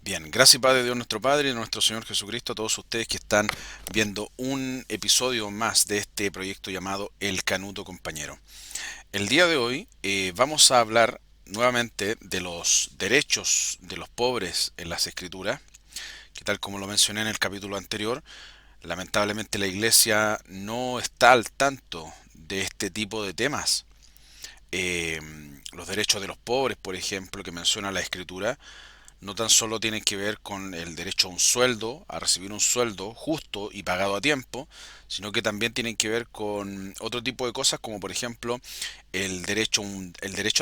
Bien, gracias y Padre Dios nuestro Padre y de nuestro Señor Jesucristo, a todos ustedes que están viendo un episodio más de este proyecto llamado El Canuto Compañero. El día de hoy vamos a hablar nuevamente de los derechos de los pobres en las Escrituras, que tal como lo mencioné en el capítulo anterior, lamentablemente la Iglesia no está al tanto de este tipo de temas. Eh, los derechos de los pobres, por ejemplo, que menciona la Escritura, no tan solo tienen que ver con el derecho a un sueldo, a recibir un sueldo justo y pagado a tiempo, sino que también tienen que ver con otro tipo de cosas como por ejemplo el derecho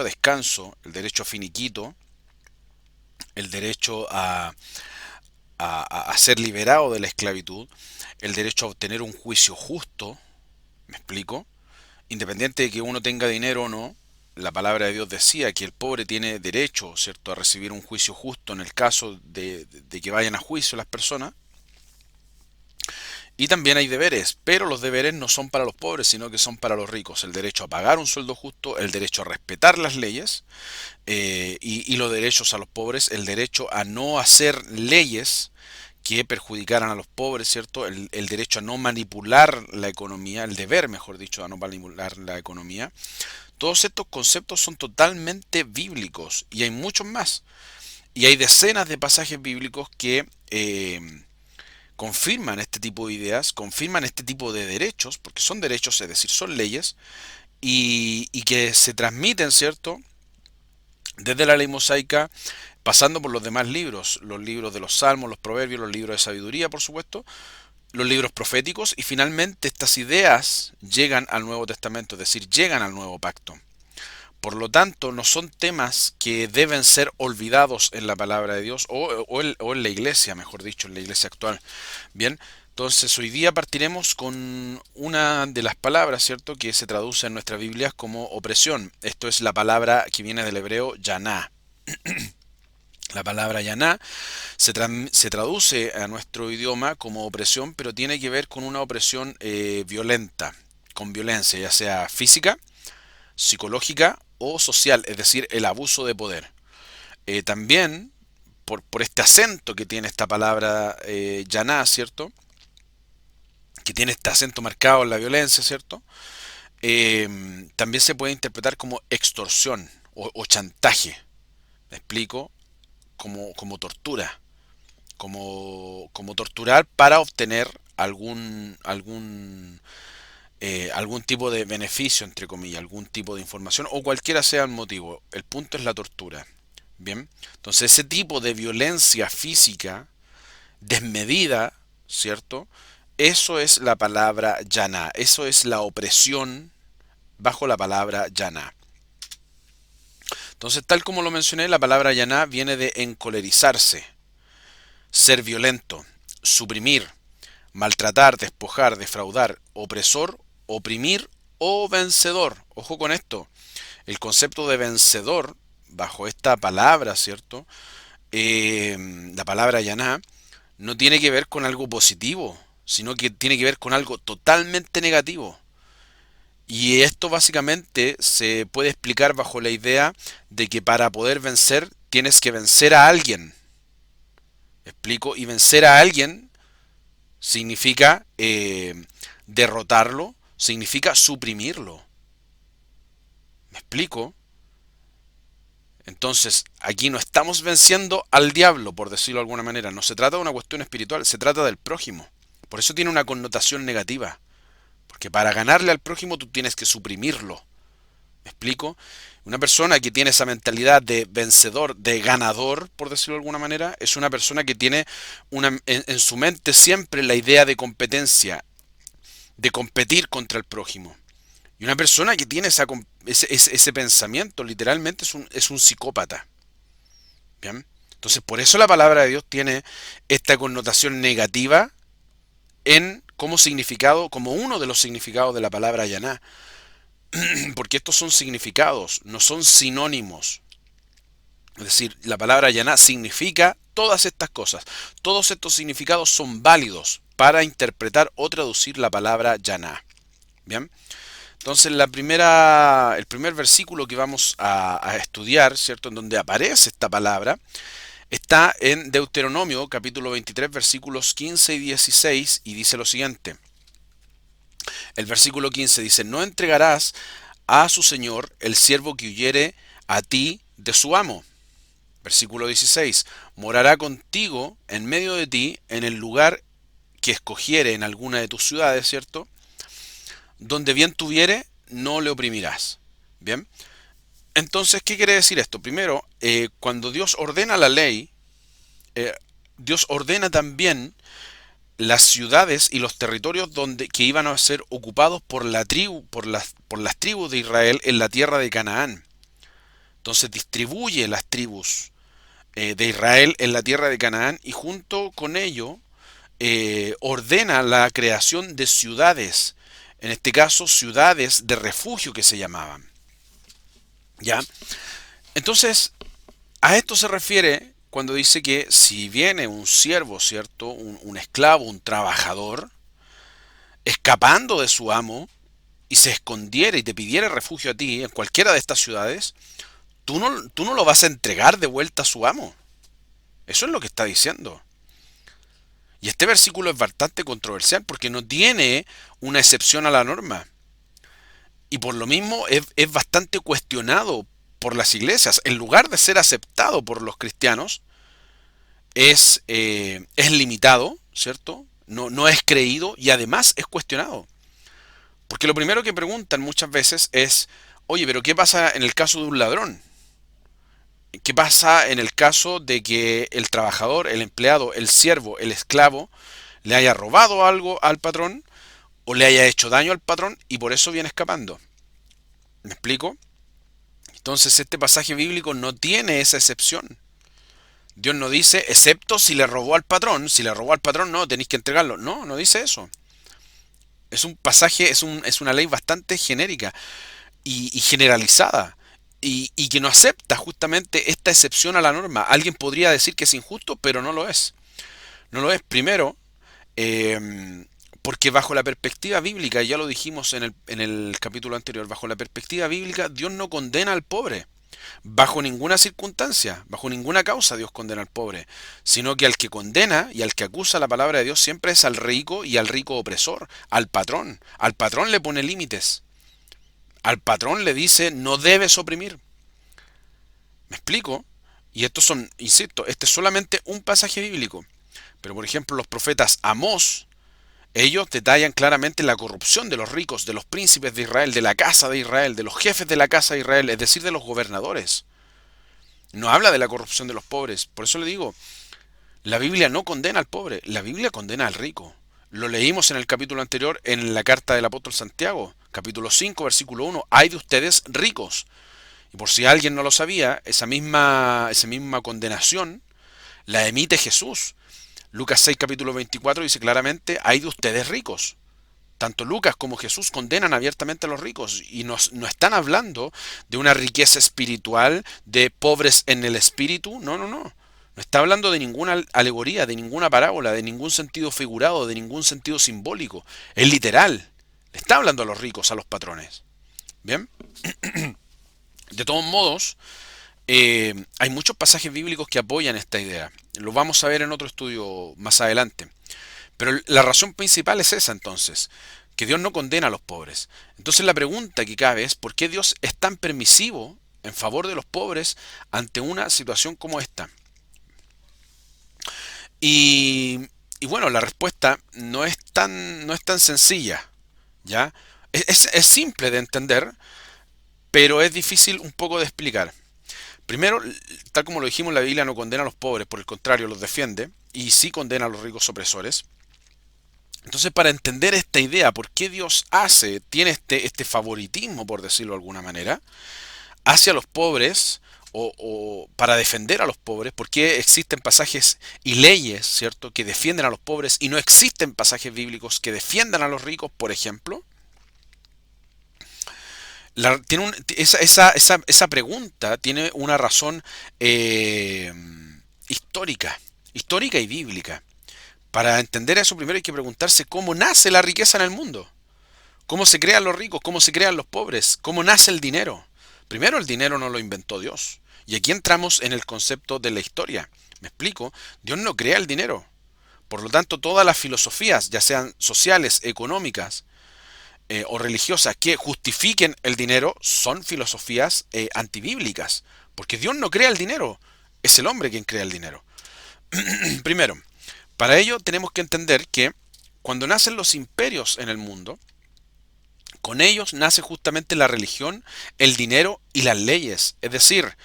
a descanso, el derecho a finiquito, el derecho a ser liberado de la esclavitud, el derecho a obtener un juicio justo, ¿me explico? Independiente de que uno tenga dinero o no, la palabra de Dios decía que el pobre tiene derecho, ¿cierto?, a recibir un juicio justo en el caso de que vayan a juicio las personas. Y también hay deberes, pero los deberes no son para los pobres, sino que son para los ricos. El derecho a pagar un sueldo justo, el derecho a respetar las leyes y los derechos a los pobres, el derecho a no hacer leyes que perjudicaran a los pobres, ¿cierto? El derecho a no manipular la economía, el deber, mejor dicho, a no manipular la economía. Todos estos conceptos son totalmente bíblicos y hay muchos más. Y hay decenas de pasajes bíblicos que confirman este tipo de ideas, confirman este tipo de derechos, porque son derechos, es decir, son leyes, y que se transmiten, ¿cierto? Desde la ley mosaica, pasando por los demás libros, los libros de los salmos, los proverbios, los libros de sabiduría, por supuesto, los libros proféticos, y finalmente estas ideas llegan al Nuevo Testamento, es decir, llegan al Nuevo Pacto. Por lo tanto, no son temas que deben ser olvidados en la palabra de Dios o en la iglesia, mejor dicho, en la iglesia actual. Bien, entonces hoy día partiremos con una de las palabras, ¿cierto?, que se traduce en nuestras Biblias como opresión. Esto es la palabra que viene del hebreo yaná. La palabra yaná se traduce a nuestro idioma como opresión, pero tiene que ver con una opresión violenta, con violencia, ya sea física, psicológica o social, es decir, el abuso de poder. También, por este acento que tiene esta palabra yaná, ¿cierto? Que tiene este acento marcado en la violencia, ¿cierto? También se puede interpretar como extorsión o chantaje, ¿me explico? Como tortura, como torturar para obtener algún tipo de beneficio, entre comillas, algún tipo de información o cualquiera sea el motivo. El punto es la tortura. Bien, entonces ese tipo de violencia física desmedida, ¿cierto? Eso es la palabra yaná, eso es la opresión bajo la palabra yaná. Entonces, tal como lo mencioné, la palabra yaná viene de encolerizarse, ser violento, suprimir, maltratar, despojar, defraudar, opresor, oprimir o vencedor. Ojo con esto. El concepto de vencedor, bajo esta palabra, ¿cierto? La palabra yaná, no tiene que ver con algo positivo, sino que tiene que ver con algo totalmente negativo. Y esto básicamente se puede explicar bajo la idea de que para poder vencer tienes que vencer a alguien. ¿Me explico? Y vencer a alguien significa derrotarlo, significa suprimirlo. ¿Me explico? Entonces, aquí no estamos venciendo al diablo, por decirlo de alguna manera. No se trata de una cuestión espiritual, se trata del prójimo. Por eso tiene una connotación negativa. Porque para ganarle al prójimo tú tienes que suprimirlo. ¿Me explico? Una persona que tiene esa mentalidad de vencedor, de ganador, por decirlo de alguna manera, es una persona que tiene en su mente siempre la idea de competencia, de competir contra el prójimo. Y una persona que tiene ese pensamiento literalmente es un psicópata. ¿Bien? Entonces, por eso la palabra de Dios tiene esta connotación negativa en como significado, como uno de los significados de la palabra yaná. Porque estos son significados, no son sinónimos. Es decir, la palabra yaná significa todas estas cosas. Todos estos significados son válidos para interpretar o traducir la palabra yaná. Bien. Entonces, el primer versículo que vamos a estudiar, ¿cierto? En donde aparece esta palabra, Está en Deuteronomio capítulo 23 versículos 15 y 16 y dice lo siguiente. El versículo 15 dice, no entregarás a su señor el siervo que huyere a ti de su amo. Versículo 16, morará contigo en medio de ti en el lugar que escogiere en alguna de tus ciudades, ¿cierto? Donde bien tuviere, no le oprimirás. Bien, entonces, ¿qué quiere decir esto? Primero, cuando Dios ordena la ley, eh, Dios ordena también las ciudades y los territorios que iban a ser ocupados por la tribu, por las tribus de Israel en la tierra de Canaán. Entonces distribuye las tribus de Israel en la tierra de Canaán y junto con ello ordena la creación de ciudades, en este caso ciudades de refugio que se llamaban. ¿Ya? Entonces, a esto se refiere cuando dice que si viene un siervo, ¿cierto? Un esclavo, un trabajador, escapando de su amo y se escondiera y te pidiera refugio a ti en cualquiera de estas ciudades, tú no lo vas a entregar de vuelta a su amo. Eso es lo que está diciendo. Y este versículo es bastante controversial porque no tiene una excepción a la norma. Y por lo mismo es bastante cuestionado por las iglesias. En lugar de ser aceptado por los cristianos, es limitado, ¿cierto? No es creído y además es cuestionado. Porque lo primero que preguntan muchas veces es, oye, pero ¿qué pasa en el caso de un ladrón? ¿Qué pasa en el caso de que el trabajador, el empleado, el siervo, el esclavo le haya robado algo al patrón o le haya hecho daño al patrón y por eso viene escapando? ¿Me explico? Entonces este pasaje bíblico no tiene esa excepción. Dios no dice, excepto si le robó al patrón. Si le robó al patrón, no, tenéis que entregarlo. No, no dice eso. Es un pasaje, es una ley bastante genérica y generalizada. Y que no acepta justamente esta excepción a la norma. Alguien podría decir que es injusto, pero no lo es. No lo es. Primero, porque bajo la perspectiva bíblica, ya lo dijimos en el capítulo anterior, bajo la perspectiva bíblica, Dios no condena al pobre. Bajo ninguna circunstancia, bajo ninguna causa Dios condena al pobre, sino que al que condena y al que acusa la palabra de Dios siempre es al rico y al rico opresor, al patrón. Al patrón le pone límites. Al patrón le dice no debes oprimir. ¿Me explico? Y estos son, insisto, este es solamente un pasaje bíblico. Pero por ejemplo los profetas Amós, ellos detallan claramente la corrupción de los ricos, de los príncipes de Israel, de la casa de Israel, de los jefes de la casa de Israel, es decir, de los gobernadores. No habla de la corrupción de los pobres. Por eso le digo, la Biblia no condena al pobre, la Biblia condena al rico. Lo leímos en el capítulo anterior en la carta del apóstol Santiago, capítulo 5, versículo 1. Hay de ustedes ricos. Y por si alguien no lo sabía, esa misma condenación la emite Jesús. Lucas 6, capítulo 24 dice claramente, hay de ustedes ricos. Tanto Lucas como Jesús condenan abiertamente a los ricos y no están hablando de una riqueza espiritual, de pobres en el espíritu. No, no, no. No está hablando de ninguna alegoría, de ninguna parábola, de ningún sentido figurado, de ningún sentido simbólico. Es literal. Le está hablando a los ricos, a los patrones. Bien. De todos modos, hay muchos pasajes bíblicos que apoyan esta idea. Lo vamos a ver en otro estudio más adelante. Pero la razón principal es esa entonces, que Dios no condena a los pobres. Entonces la pregunta que cabe es, ¿por qué Dios es tan permisivo en favor de los pobres ante una situación como esta? Y bueno, la respuesta no es tan sencilla, ¿ya? Es simple de entender, pero es difícil un poco de explicar. Primero, tal como lo dijimos, la Biblia no condena a los pobres, por el contrario, los defiende, y sí condena a los ricos opresores. Entonces, para entender esta idea, por qué Dios tiene este favoritismo, por decirlo de alguna manera, hacia los pobres, o para defender a los pobres, por qué existen pasajes y leyes, ¿cierto?, que defienden a los pobres y no existen pasajes bíblicos que defiendan a los ricos, por ejemplo. Esa pregunta tiene una razón histórica, histórica y bíblica. Para entender eso primero hay que preguntarse cómo nace la riqueza en el mundo, cómo se crean los ricos, cómo se crean los pobres, cómo nace el dinero. Primero el dinero no lo inventó Dios Y aquí entramos en el concepto de la historia. ¿Me explico? Dios no crea el dinero. Por lo tanto, todas las filosofías, ya sean sociales, económicas o religiosas, que justifiquen el dinero, son filosofías antibíblicas. Porque Dios no crea el dinero, es el hombre quien crea el dinero. Primero, para ello tenemos que entender que cuando nacen los imperios en el mundo, con ellos nace justamente la religión, el dinero y las leyes. Es decir,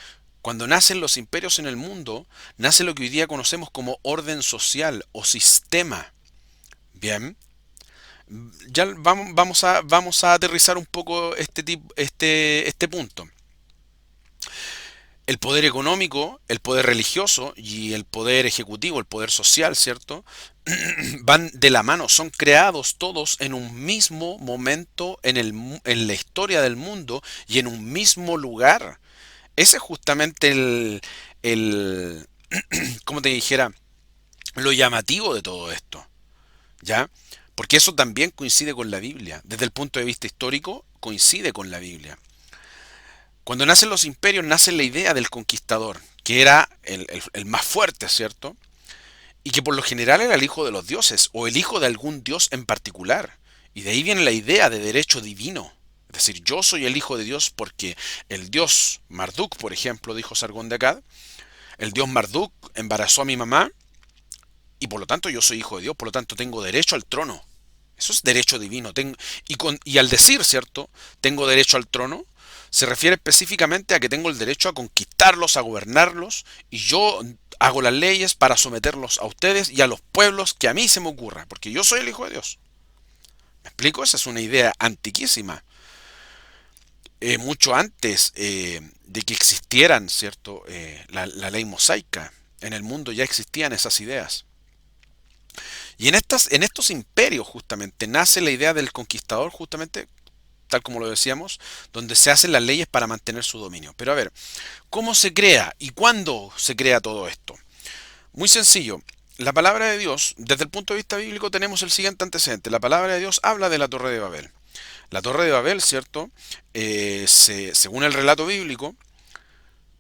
cuando nacen los imperios en el mundo, nace lo que hoy día conocemos como orden social o sistema. Bien, ya vamos a aterrizar un poco este punto. El poder económico, el poder religioso y el poder ejecutivo, el poder social, ¿cierto? Van de la mano, son creados todos en un mismo momento en la historia del mundo y en un mismo lugar. Ese es justamente el como te dijera, lo llamativo de todo esto, ¿ya? Porque eso también coincide con la Biblia. Desde el punto de vista histórico, coincide con la Biblia. Cuando nacen los imperios, nace la idea del conquistador, que era el más fuerte, ¿cierto? Y que por lo general era el hijo de los dioses, o el hijo de algún dios en particular. Y de ahí viene la idea de derecho divino. Es decir, yo soy el hijo de Dios porque el dios Marduk, por ejemplo, dijo Sargón de Akkad, el dios Marduk embarazó a mi mamá y por lo tanto yo soy hijo de Dios, por lo tanto tengo derecho al trono. Eso es derecho divino. Y al decir, ¿cierto? Tengo derecho al trono, se refiere específicamente a que tengo el derecho a conquistarlos, a gobernarlos, y yo hago las leyes para someterlos a ustedes y a los pueblos que a mí se me ocurra, porque yo soy el hijo de Dios. ¿Me explico? Esa es una idea antiquísima. Mucho antes de que existieran, ¿cierto? La ley mosaica. En el mundo ya existían esas ideas. Y en estos imperios justamente nace la idea del conquistador, justamente tal como lo decíamos, donde se hacen las leyes para mantener su dominio. Pero a ver, ¿cómo se crea y cuándo se crea todo esto? Muy sencillo. La palabra de Dios, desde el punto de vista bíblico, tenemos el siguiente antecedente. La palabra de Dios habla de la Torre de Babel. La Torre de Babel, ¿cierto? Según el relato bíblico,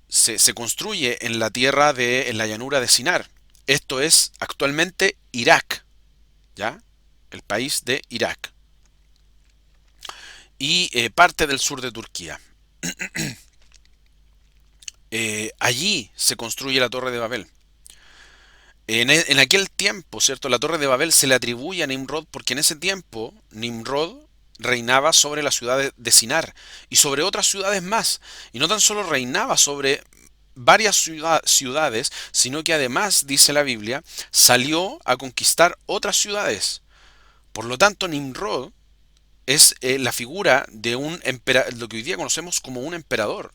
se construye en la en la llanura de Sinar. Esto es actualmente Irak, ¿ya? El país de Irak. Y parte del sur de Turquía. Allí se construye la Torre de Babel. En aquel tiempo, ¿cierto? La Torre de Babel se le atribuye a Nimrod porque en ese tiempo Nimrod reinaba sobre la ciudad de Sinar y sobre otras ciudades más. Y no tan solo reinaba sobre varias ciudades, sino que además, dice la Biblia, salió a conquistar otras ciudades. Por lo tanto, Nimrod es la figura de lo que hoy día conocemos como un emperador.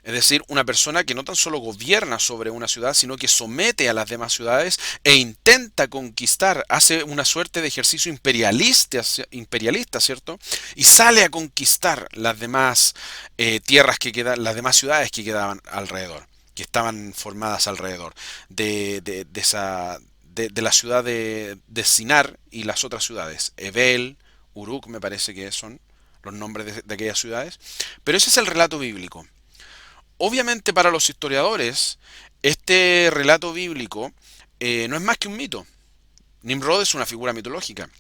Es decir, una persona que no tan solo gobierna sobre una ciudad, sino que somete a las demás ciudades e intenta conquistar, hace una suerte de ejercicio imperialista, ¿cierto? Y sale a conquistar las demás tierras que quedan, las demás ciudades que quedaban alrededor, que estaban formadas alrededor de la ciudad de Sinar y las otras ciudades, Ebel, Uruk, me parece que son los nombres de aquellas ciudades. Pero ese es el relato bíblico. Obviamente para los historiadores, este relato bíblico no es más que un mito. Nimrod es una figura mitológica.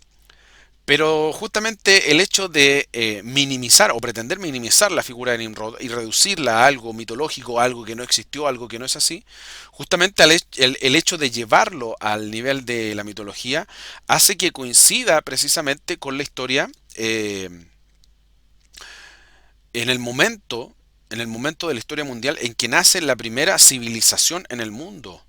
Pero justamente el hecho de minimizar o pretender minimizar la figura de Nimrod y reducirla a algo mitológico, a algo que no existió, algo que no es así, justamente el hecho de llevarlo al nivel de la mitología hace que coincida precisamente con la historia en el momento, en el momento de la historia mundial en que nace la primera civilización en el mundo.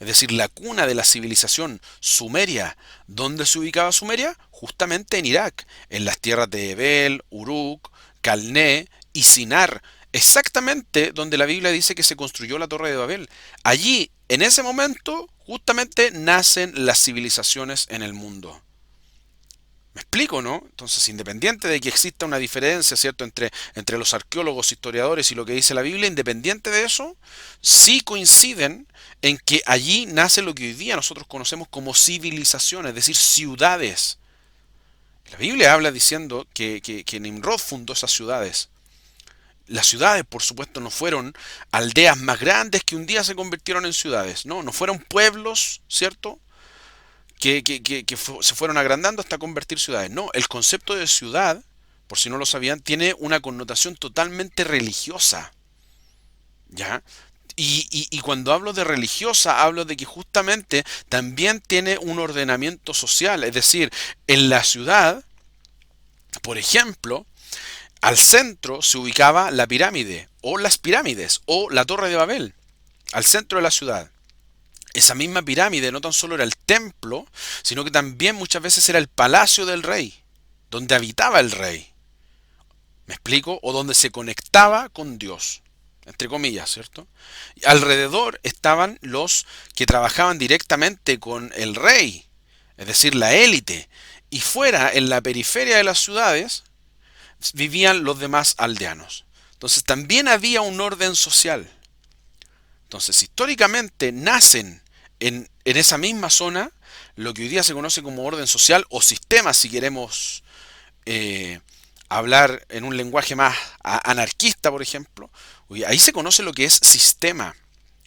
Es decir, la cuna de la civilización sumeria. ¿Dónde se ubicaba Sumeria? Justamente en Irak, en las tierras de Ebel, Uruk, Calné y Sinar. Exactamente donde la Biblia dice que se construyó la Torre de Babel. Allí, en ese momento, justamente nacen las civilizaciones en el mundo. ¿Me explico, no? Entonces, independiente de que exista una diferencia, ¿cierto?, entre los arqueólogos, historiadores y lo que dice la Biblia, independiente de eso, sí coinciden en que allí nace lo que hoy día nosotros conocemos como civilización, es decir, ciudades. La Biblia habla diciendo que Nimrod fundó esas ciudades. Las ciudades, por supuesto, no fueron aldeas más grandes que un día se convirtieron en ciudades, no, no fueron pueblos, ¿cierto? Se fueron agrandando hasta convertir ciudades. No, el concepto de ciudad, por si no lo sabían, tiene una connotación totalmente religiosa, ¿ya? Y cuando hablo de religiosa, hablo de que justamente también tiene un ordenamiento social, es decir, en la ciudad, por ejemplo, al centro se ubicaba la pirámide, o las pirámides, o la Torre de Babel, al centro de la ciudad. Esa misma pirámide no tan solo era el templo, sino que también muchas veces era el palacio del rey, donde habitaba el rey. ¿Me explico? O donde se conectaba con Dios, entre comillas, ¿cierto? Y alrededor estaban los que trabajaban directamente con el rey, es decir, la élite. Y fuera, en la periferia de las ciudades, vivían los demás aldeanos. Entonces también había un orden social. Entonces, históricamente nacen en esa misma zona lo que hoy día se conoce como orden social o sistema, si queremos eh, hablar en un lenguaje más anarquista, por ejemplo. Ahí se conoce lo que es sistema.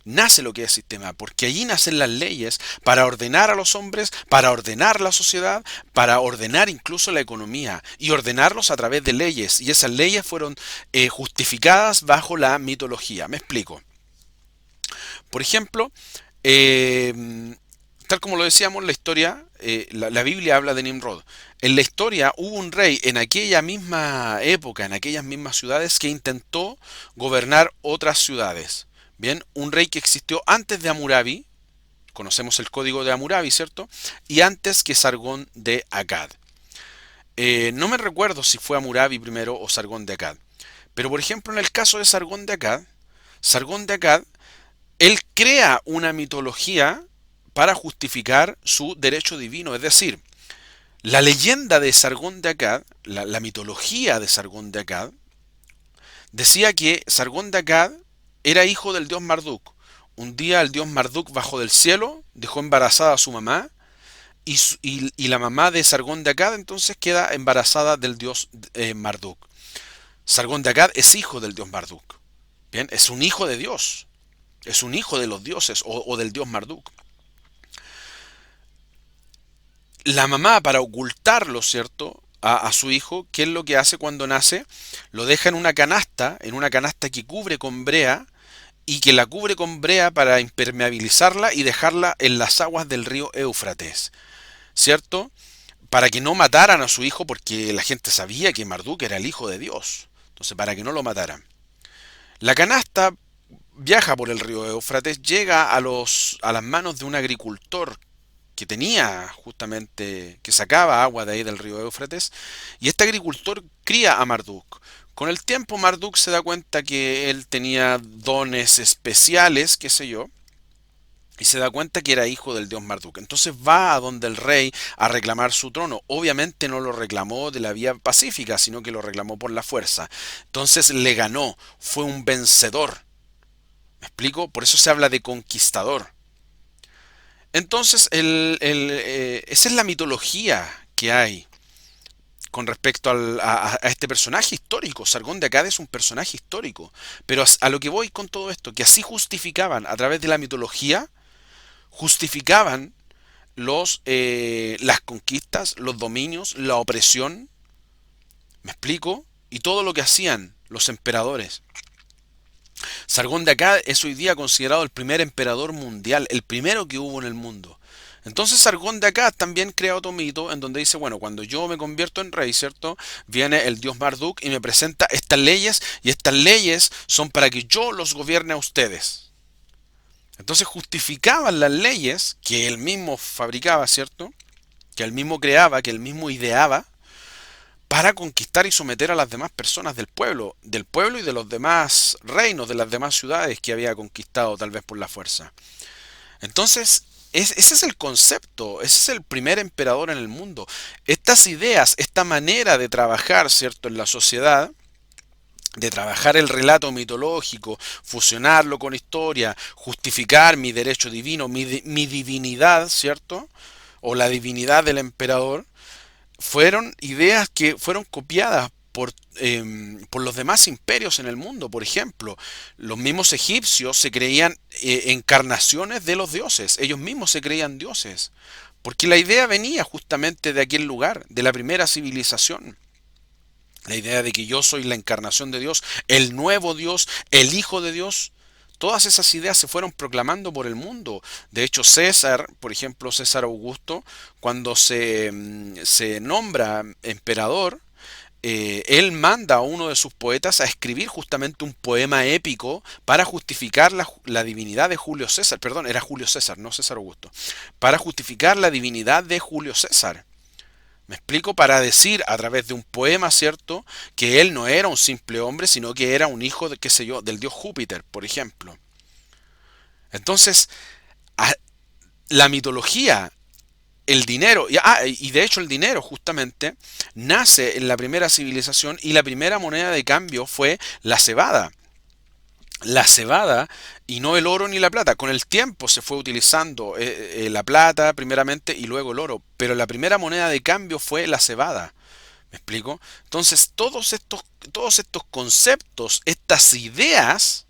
Nace lo que es sistema, porque allí nacen las leyes para ordenar a los hombres, para ordenar la sociedad, para ordenar incluso la economía y ordenarlos a través de leyes. Y esas leyes fueron justificadas bajo la mitología. Me explico. Por ejemplo, tal como lo decíamos, la historia, la Biblia habla de Nimrod. En la historia hubo un rey en aquella misma época, en aquellas mismas ciudades, que intentó gobernar otras ciudades. Bien, un rey que existió antes de Hammurabi, conocemos el código de Hammurabi, ¿cierto? Y antes que Sargón de Akkad. No me recuerdo si fue Hammurabi primero o Sargón de Akkad. Pero por ejemplo, en el caso de Sargón de Akkad, él crea una mitología para justificar su derecho divino. Es decir, la leyenda de Sargón de Akkad, la mitología de Sargón de Akkad, decía que Sargón de Akkad era hijo del dios Marduk. Un día el dios Marduk bajó del cielo, dejó embarazada a su mamá, y la mamá de Sargón de Akkad entonces queda embarazada del dios Marduk. Sargón de Akkad es hijo del dios Marduk. Bien, es un hijo de Dios. Es un hijo de los dioses o del dios Marduk. La mamá, para ocultarlo, ¿cierto? A su hijo, ¿qué es lo que hace cuando nace? Lo deja en una canasta que cubre con brea y que la cubre con brea para impermeabilizarla y dejarla en las aguas del río Éufrates, ¿cierto? Para que no mataran a su hijo porque la gente sabía que Marduk era el hijo de Dios. Entonces, para que no lo mataran. La canasta viaja por el río Éufrates, llega a las manos de un agricultor que tenía justamente, que sacaba agua de ahí del río Éufrates, y este agricultor cría a Marduk. Con el tiempo Marduk se da cuenta que él tenía dones especiales, qué sé yo, y se da cuenta que era hijo del dios Marduk. Entonces va a donde el rey a reclamar su trono. Obviamente no lo reclamó de la vía pacífica, sino que lo reclamó por la fuerza. Entonces le ganó, fue un vencedor. ¿Me explico? Por eso se habla de conquistador. Entonces, esa es la mitología que hay con respecto a este personaje histórico. Sargón de Akkad es un personaje histórico. Pero a lo que voy con todo esto, que así justificaban a través de la mitología, justificaban las conquistas, los dominios, la opresión, ¿me explico? Y todo lo que hacían los emperadores. Sargón de Akkad es hoy día considerado el primer emperador mundial, el primero que hubo en el mundo. Entonces Sargón de Akkad también crea otro mito en donde dice, bueno, cuando yo me convierto en rey, ¿cierto? Viene el dios Marduk y me presenta estas leyes y estas leyes son para que yo los gobierne a ustedes. Entonces justificaban las leyes que él mismo fabricaba, ¿cierto? Que él mismo creaba, que él mismo ideaba para conquistar y someter a las demás personas del pueblo y de los demás reinos, de las demás ciudades que había conquistado tal vez por la fuerza. Entonces, ese es el concepto, ese es el primer emperador en el mundo. Estas ideas, esta manera de trabajar, ¿cierto?, en la sociedad, de trabajar el relato mitológico, fusionarlo con historia, justificar mi derecho divino, mi divinidad, ¿cierto? O la divinidad del emperador, fueron ideas que fueron copiadas por los demás imperios en el mundo. Por ejemplo, los mismos egipcios se creían encarnaciones de los dioses, ellos mismos se creían dioses, porque la idea venía justamente de aquel lugar, de la primera civilización. La idea de que yo soy la encarnación de Dios, el nuevo Dios, el Hijo de Dios. Todas esas ideas se fueron proclamando por el mundo. De hecho, César, por ejemplo, César Augusto, cuando se nombra emperador, él manda a uno de sus poetas a escribir justamente un poema épico para justificar la divinidad de Julio César. Perdón, era Julio César, no César Augusto. Para justificar la divinidad de Julio César. Me explico, para decir a través de un poema, ¿cierto?, que él no era un simple hombre, sino que era un hijo de, qué sé yo, del dios Júpiter, por ejemplo. Entonces, a- la mitología, el dinero, y de hecho el dinero justamente nace en la primera civilización y la primera moneda de cambio fue la cebada. La cebada y no el oro ni la plata. Con el tiempo se fue utilizando la plata primeramente y luego el oro, pero la primera moneda de cambio fue la cebada. ¿Me explico? Entonces todos estos conceptos, estas ideas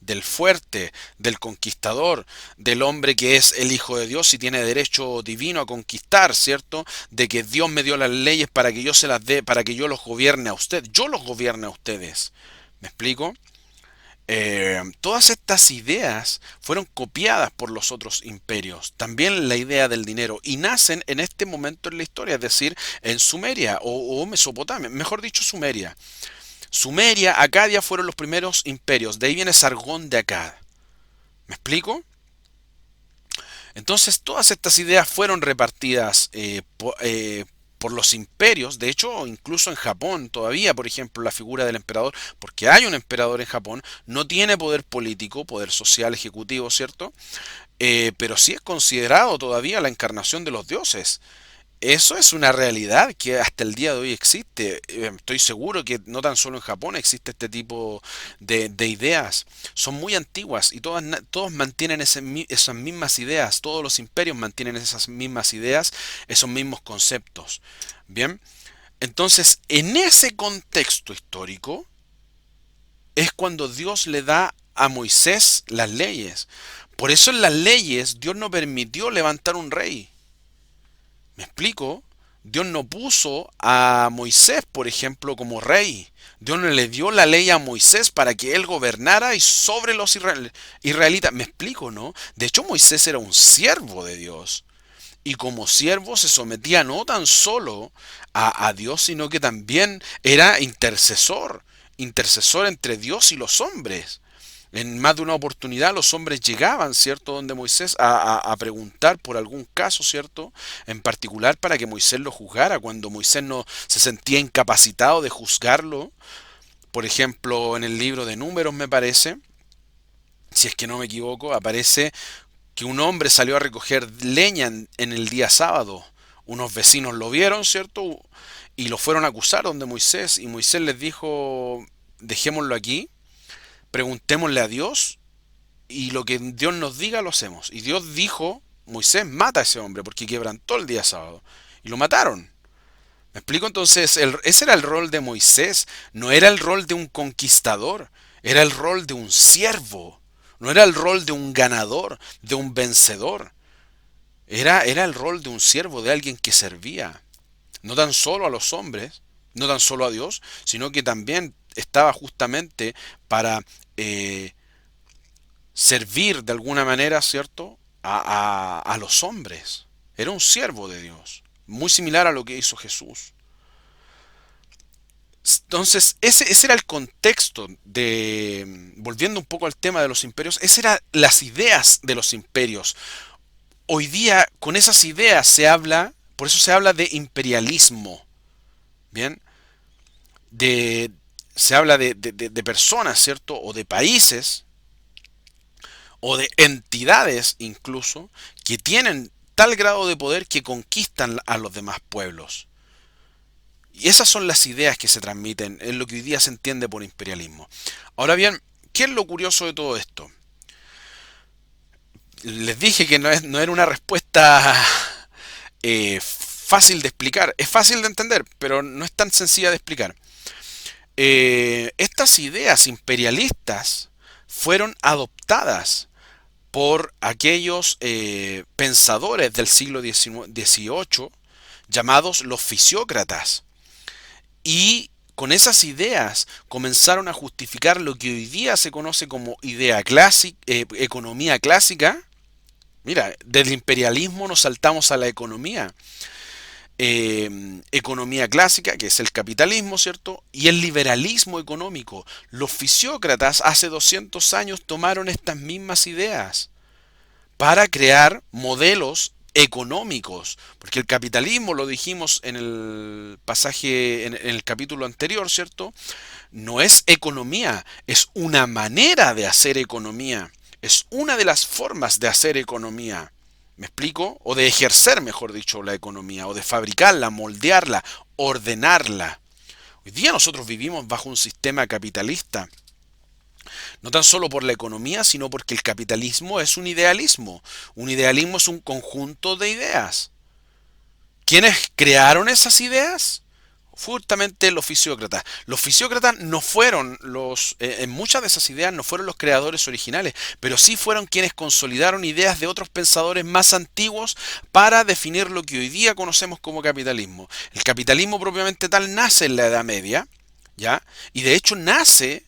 del fuerte, del conquistador, del hombre que es el Hijo de Dios y tiene derecho divino a conquistar, ¿cierto? De que Dios me dio las leyes para que yo se las dé, para que yo los gobierne a usted, yo los gobierne a ustedes. ¿Me explico? Todas estas ideas fueron copiadas por los otros imperios, también la idea del dinero, y nacen en este momento en la historia, es decir, en Sumeria o Mesopotamia, mejor dicho Sumeria. Sumeria, Acadia fueron los primeros imperios, de ahí viene Sargón de Akkad. ¿Me explico? Entonces todas estas ideas fueron repartidas por los imperios, de hecho incluso en Japón todavía, por ejemplo, la figura del emperador, porque hay un emperador en Japón, no tiene poder político, poder social, ejecutivo, ¿cierto? Pero sí es considerado todavía la encarnación de los dioses. Eso es una realidad que hasta el día de hoy existe. Estoy seguro que no tan solo en Japón existe este tipo de ideas. Son muy antiguas y todos mantienen esas mismas ideas. Todos los imperios mantienen esas mismas ideas, esos mismos conceptos. Bien, entonces en ese contexto histórico es cuando Dios le da a Moisés las leyes. Por eso en las leyes Dios no permitió levantar un rey. ¿Me explico? Dios no puso a Moisés, por ejemplo, como rey. Dios no le dio la ley a Moisés para que él gobernara y sobre los israelitas. ¿Me explico, no? De hecho, Moisés era un siervo de Dios. Y como siervo se sometía no tan solo a Dios, sino que también era intercesor. Intercesor entre Dios y los hombres. En más de una oportunidad los hombres llegaban, ¿cierto?, donde Moisés a preguntar por algún caso, ¿cierto?, en particular para que Moisés lo juzgara, cuando Moisés no se sentía incapacitado de juzgarlo. Por ejemplo, en el libro de Números, me parece, si es que no me equivoco, aparece que un hombre salió a recoger leña en el día sábado. Unos vecinos lo vieron, ¿cierto?, y lo fueron a acusar donde Moisés, y Moisés les dijo, dejémoslo aquí, preguntémosle a Dios y lo que Dios nos diga lo hacemos. Y Dios dijo, Moisés mata a ese hombre porque quebrantó el día sábado. Y lo mataron. ¿Me explico? Entonces, ese era el rol de Moisés. No era el rol de un conquistador. Era el rol de un siervo. No era el rol de un ganador, de un vencedor. Era el rol de un siervo, de alguien que servía. No tan solo a los hombres, no tan solo a Dios, sino que también estaba justamente para servir de alguna manera, ¿cierto?, a los hombres. Era un siervo de Dios, muy similar a lo que hizo Jesús. Entonces, ese era el contexto volviendo un poco al tema de los imperios, esas eran las ideas de los imperios. Hoy día, con esas ideas se habla, por eso se habla de imperialismo, ¿bien? De, Se habla de personas, ¿cierto? O de países o de entidades incluso que tienen tal grado de poder que conquistan a los demás pueblos. Y esas son las ideas que se transmiten en lo que hoy día se entiende por imperialismo. Ahora bien, ¿qué es lo curioso de todo esto? Les dije que no era una respuesta fácil de explicar. Es fácil de entender, pero no es tan sencilla de explicar. Estas ideas imperialistas fueron adoptadas por aquellos pensadores del siglo XVIII llamados los fisiócratas. Y con esas ideas comenzaron a justificar lo que hoy día se conoce como economía clásica. Mira, del imperialismo nos saltamos a la economía. Economía clásica, que es el capitalismo, ¿cierto? Y el liberalismo económico. Los fisiócratas hace 200 años tomaron estas mismas ideas para crear modelos económicos, porque el capitalismo, lo dijimos en el pasaje, en el capítulo anterior, ¿cierto? No es economía, es una manera de hacer economía, es una de las formas de hacer economía. ¿Me explico? O de ejercer, mejor dicho, la economía, o de fabricarla, moldearla, ordenarla. Hoy día nosotros vivimos bajo un sistema capitalista, no tan solo por la economía, sino porque el capitalismo es un idealismo. Un idealismo es un conjunto de ideas. ¿Quiénes crearon esas ideas? Justamente los fisiócratas. Los fisiócratas no fueron en muchas de esas ideas no fueron los creadores originales, pero sí fueron quienes consolidaron ideas de otros pensadores más antiguos para definir lo que hoy día conocemos como capitalismo. El capitalismo propiamente tal nace en la Edad Media, ¿ya? Y de hecho nace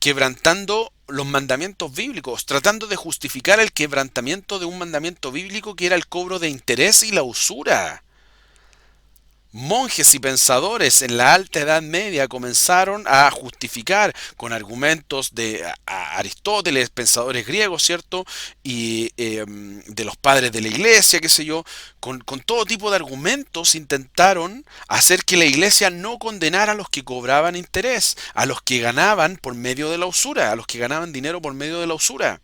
quebrantando los mandamientos bíblicos, tratando de justificar el quebrantamiento de un mandamiento bíblico que era el cobro de interés y la usura. Monjes y pensadores en la Alta Edad Media comenzaron a justificar con argumentos de Aristóteles, pensadores griegos, ¿cierto? Y de los padres de la iglesia, qué sé yo, con todo tipo de argumentos intentaron hacer que la iglesia no condenara a los que cobraban interés, a los que ganaban por medio de la usura, a los que ganaban dinero por medio de la usura.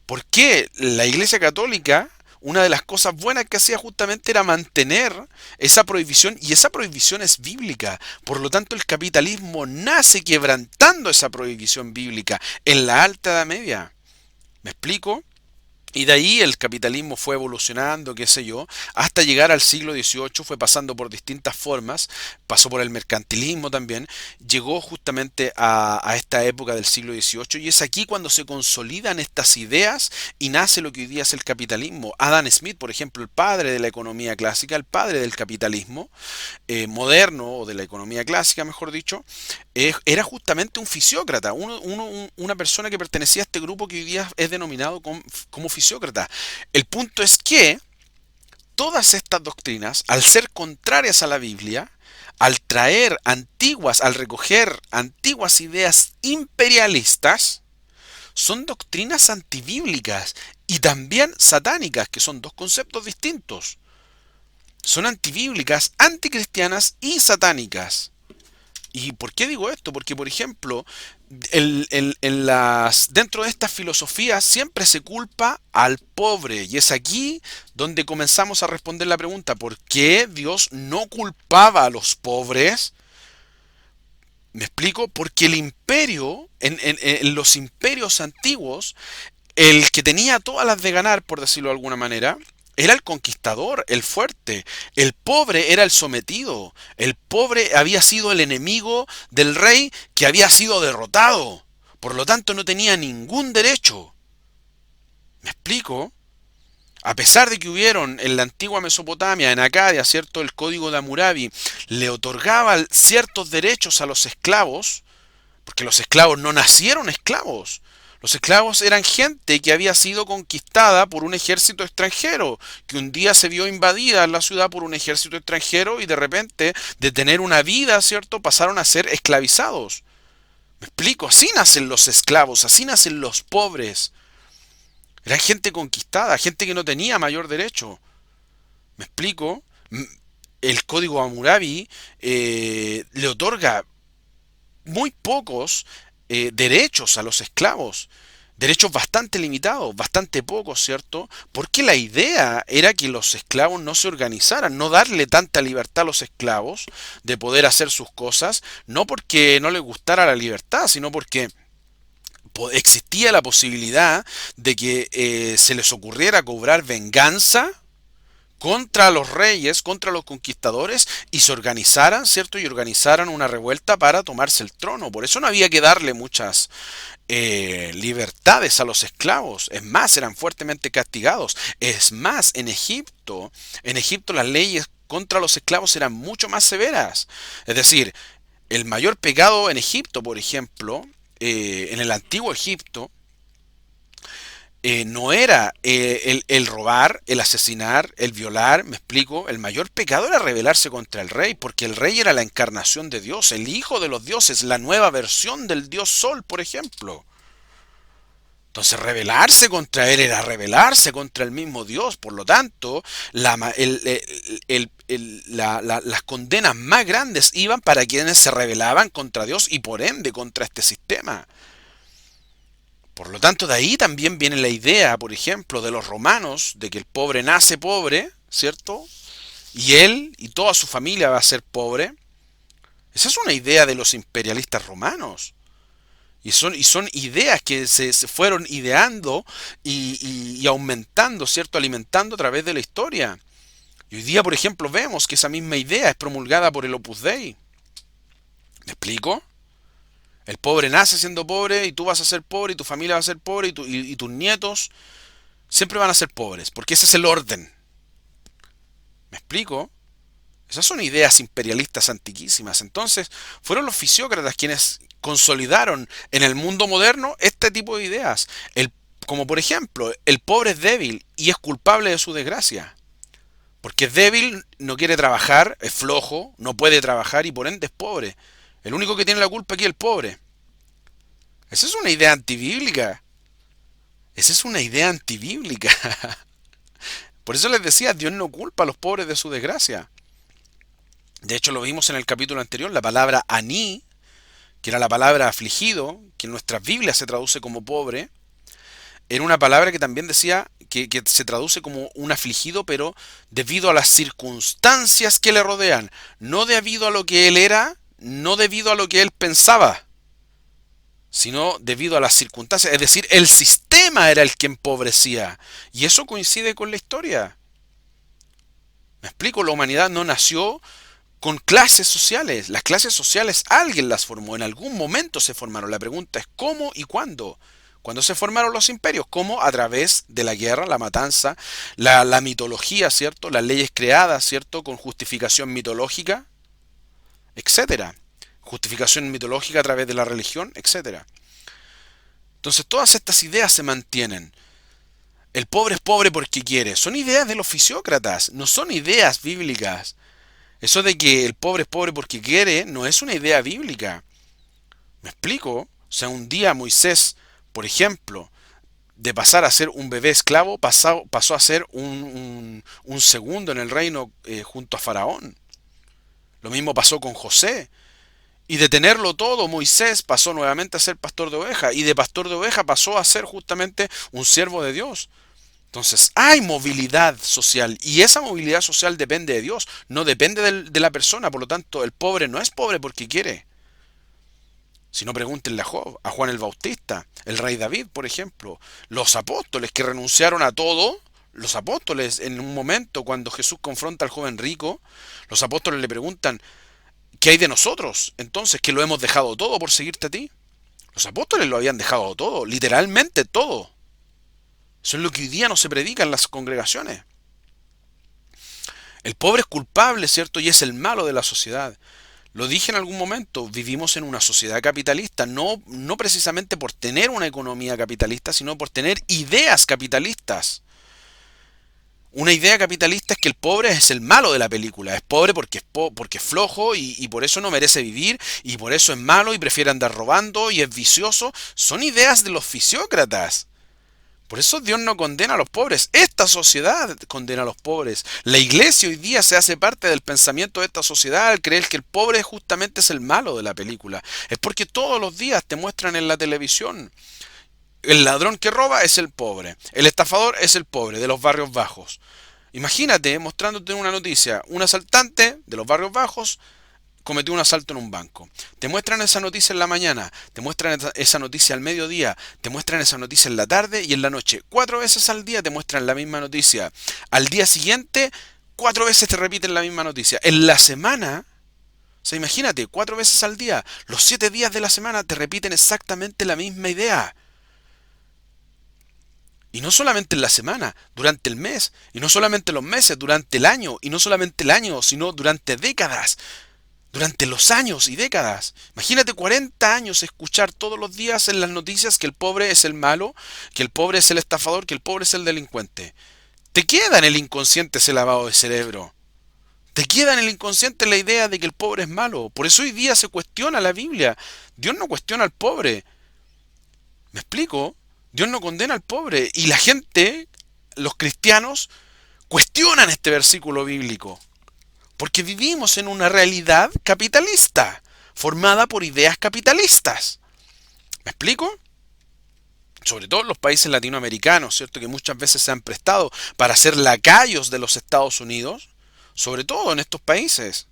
¿Por qué la Iglesia Católica, una de las cosas buenas que hacía justamente era mantener esa prohibición, y esa prohibición es bíblica? Por lo tanto, el capitalismo nace quebrantando esa prohibición bíblica en la Alta Edad Media. ¿Me explico? Y de ahí el capitalismo fue evolucionando, qué sé yo, hasta llegar al siglo XVIII, fue pasando por distintas formas, pasó por el mercantilismo también, llegó justamente a esta época del siglo XVIII, y es aquí cuando se consolidan estas ideas y nace lo que hoy día es el capitalismo. Adam Smith, por ejemplo, el padre de la economía clásica, el padre del capitalismo moderno, o de la economía clásica, mejor dicho, era justamente un fisiócrata, una persona que pertenecía a este grupo que hoy día es denominado como fisiócrata. El punto es que todas estas doctrinas, al ser contrarias a la Biblia, al traer antiguas, al recoger antiguas ideas imperialistas, son doctrinas antibíblicas y también satánicas, que son dos conceptos distintos. Son antibíblicas, anticristianas y satánicas. ¿Y por qué digo esto? Porque, por ejemplo, dentro de estas filosofías siempre se culpa al pobre. Y es aquí donde comenzamos a responder la pregunta: ¿por qué Dios no culpaba a los pobres? ¿Me explico? Porque el imperio, en los imperios antiguos, el que tenía todas las de ganar, por decirlo de alguna manera, era el conquistador, el fuerte. El pobre era el sometido. El pobre había sido el enemigo del rey que había sido derrotado. Por lo tanto, no tenía ningún derecho. ¿Me explico? A pesar de que hubieron en la antigua Mesopotamia, en Acadia, ¿cierto? El código de Hammurabi le otorgaba ciertos derechos a los esclavos, porque los esclavos no nacieron esclavos. Los esclavos eran gente que había sido conquistada por un ejército extranjero, que un día se vio invadida la ciudad por un ejército extranjero y de repente, de tener una vida, ¿cierto?, pasaron a ser esclavizados. ¿Me explico? Así nacen los esclavos, así nacen los pobres. Eran gente conquistada, gente que no tenía mayor derecho. ¿Me explico? El código Hammurabi le otorga muy pocos derechos a los esclavos. Derechos bastante limitados, bastante pocos, ¿cierto? Porque la idea era que los esclavos no se organizaran, no darle tanta libertad a los esclavos de poder hacer sus cosas, no porque no les gustara la libertad, sino porque existía la posibilidad de que se les ocurriera cobrar venganza contra los reyes, contra los conquistadores, y se organizaran, ¿cierto? Y organizaran una revuelta para tomarse el trono. Por eso no había que darle muchas libertades a los esclavos. Es más, eran fuertemente castigados. Es más, en Egipto las leyes contra los esclavos eran mucho más severas. Es decir, el mayor pecado en Egipto, por ejemplo, en el antiguo Egipto, no era el robar, el asesinar, el violar, me explico. El mayor pecado era rebelarse contra el rey, porque el rey era la encarnación de Dios, el hijo de los dioses, la nueva versión del dios Sol, por ejemplo. Entonces, rebelarse contra él era rebelarse contra el mismo Dios. Por lo tanto, las condenas más grandes iban para quienes se rebelaban contra Dios y por ende contra este sistema. Por lo tanto, de ahí también viene la idea, por ejemplo, de los romanos, de que el pobre nace pobre, ¿cierto? Y él y toda su familia va a ser pobre. Esa es una idea de los imperialistas romanos. Y son ideas que se fueron ideando y aumentando, ¿cierto? Alimentando a través de la historia. Y hoy día, por ejemplo, vemos que esa misma idea es promulgada por el Opus Dei. ¿Me explico? El pobre nace siendo pobre y tú vas a ser pobre y tu familia va a ser pobre y tus nietos siempre van a ser pobres, porque ese es el orden. ¿Me explico? Esas son ideas imperialistas antiquísimas. Entonces, fueron los fisiócratas quienes consolidaron en el mundo moderno este tipo de ideas. Como por ejemplo, el pobre es débil y es culpable de su desgracia. Porque es débil, no quiere trabajar, es flojo, no puede trabajar y por ende es pobre. El único que tiene la culpa aquí es el pobre. Esa es una idea antibíblica. Esa es una idea antibíblica. Por eso les decía, Dios no culpa a los pobres de su desgracia. De hecho, lo vimos en el capítulo anterior, la palabra aní, que era la palabra afligido, que en nuestras Biblias se traduce como pobre, era una palabra que también decía que se traduce como un afligido, pero debido a las circunstancias que le rodean, no debido a lo que él era, no debido a lo que él pensaba, sino debido a las circunstancias. Es decir, el sistema era el que empobrecía. Y eso coincide con la historia. Me explico, la humanidad no nació con clases sociales. Las clases sociales alguien las formó, en algún momento se formaron. La pregunta es cómo y cuándo. ¿Cuándo se formaron los imperios? ¿Cómo? A través de la guerra, la matanza, la mitología, ¿cierto? Las leyes creadas, ¿cierto? Con justificación mitológica, etcétera. Justificación mitológica a través de la religión, etcétera. Entonces todas estas ideas se mantienen. El pobre es pobre porque quiere. Son ideas de los fisiócratas, no son ideas bíblicas. Eso de que el pobre es pobre porque quiere no es una idea bíblica. ¿Me explico? O sea, un día Moisés, por ejemplo, de pasar a ser un bebé esclavo, pasó a ser un segundo en el reino junto a Faraón. Lo mismo pasó con José. Y de tenerlo todo, Moisés pasó nuevamente a ser pastor de oveja. Y de pastor de oveja pasó a ser justamente un siervo de Dios. Entonces hay movilidad social y esa movilidad social depende de Dios, no depende de la persona. Por lo tanto, el pobre no es pobre porque quiere. Si no, pregúntenle a Job, a Juan el Bautista, el rey David, por ejemplo, los apóstoles que renunciaron a todo. Los apóstoles, en un momento cuando Jesús confronta al joven rico, los apóstoles le preguntan, ¿qué hay de nosotros? Entonces, que lo hemos dejado todo por seguirte a ti. Los apóstoles lo habían dejado todo, literalmente todo. Eso es lo que hoy día no se predica en las congregaciones. El pobre es culpable, ¿cierto? Y es el malo de la sociedad. Lo dije en algún momento, vivimos en una sociedad capitalista, no precisamente por tener una economía capitalista, sino por tener ideas capitalistas. Una idea capitalista es que el pobre es el malo de la película, es pobre porque es flojo y por eso no merece vivir y por eso es malo y prefiere andar robando y es vicioso. Son ideas de los fisiócratas. Por eso Dios no condena a los pobres. Esta sociedad condena a los pobres. La iglesia hoy día se hace parte del pensamiento de esta sociedad al creer que el pobre justamente es el malo de la película. Es porque todos los días te muestran en la televisión. El ladrón que roba es el pobre. El estafador es el pobre de los barrios bajos. Imagínate mostrándote una noticia. Un asaltante de los barrios bajos cometió un asalto en un banco. Te muestran esa noticia en la mañana, te muestran esa noticia al mediodía, te muestran esa noticia en la tarde y en la noche. 4 veces al día te muestran la misma noticia. Al día siguiente, 4 veces te repiten la misma noticia. En la semana, o sea, imagínate, 4 veces al día, los 7 días de la semana te repiten exactamente la misma idea. Y no solamente en la semana, durante el mes, y no solamente los meses, durante el año, y no solamente el año, sino durante décadas, durante los años y décadas. Imagínate 40 años escuchar todos los días en las noticias que el pobre es el malo, que el pobre es el estafador, que el pobre es el delincuente. Te queda en el inconsciente ese lavado de cerebro. Te queda en el inconsciente la idea de que el pobre es malo. Por eso hoy día se cuestiona la Biblia. Dios no cuestiona al pobre. ¿Me explico? Dios no condena al pobre. Y la gente, los cristianos, cuestionan este versículo bíblico. Porque vivimos en una realidad capitalista, formada por ideas capitalistas. ¿Me explico? Sobre todo en los países latinoamericanos, ¿cierto? Que muchas veces se han prestado para ser lacayos de los Estados Unidos. Sobre todo en estos países.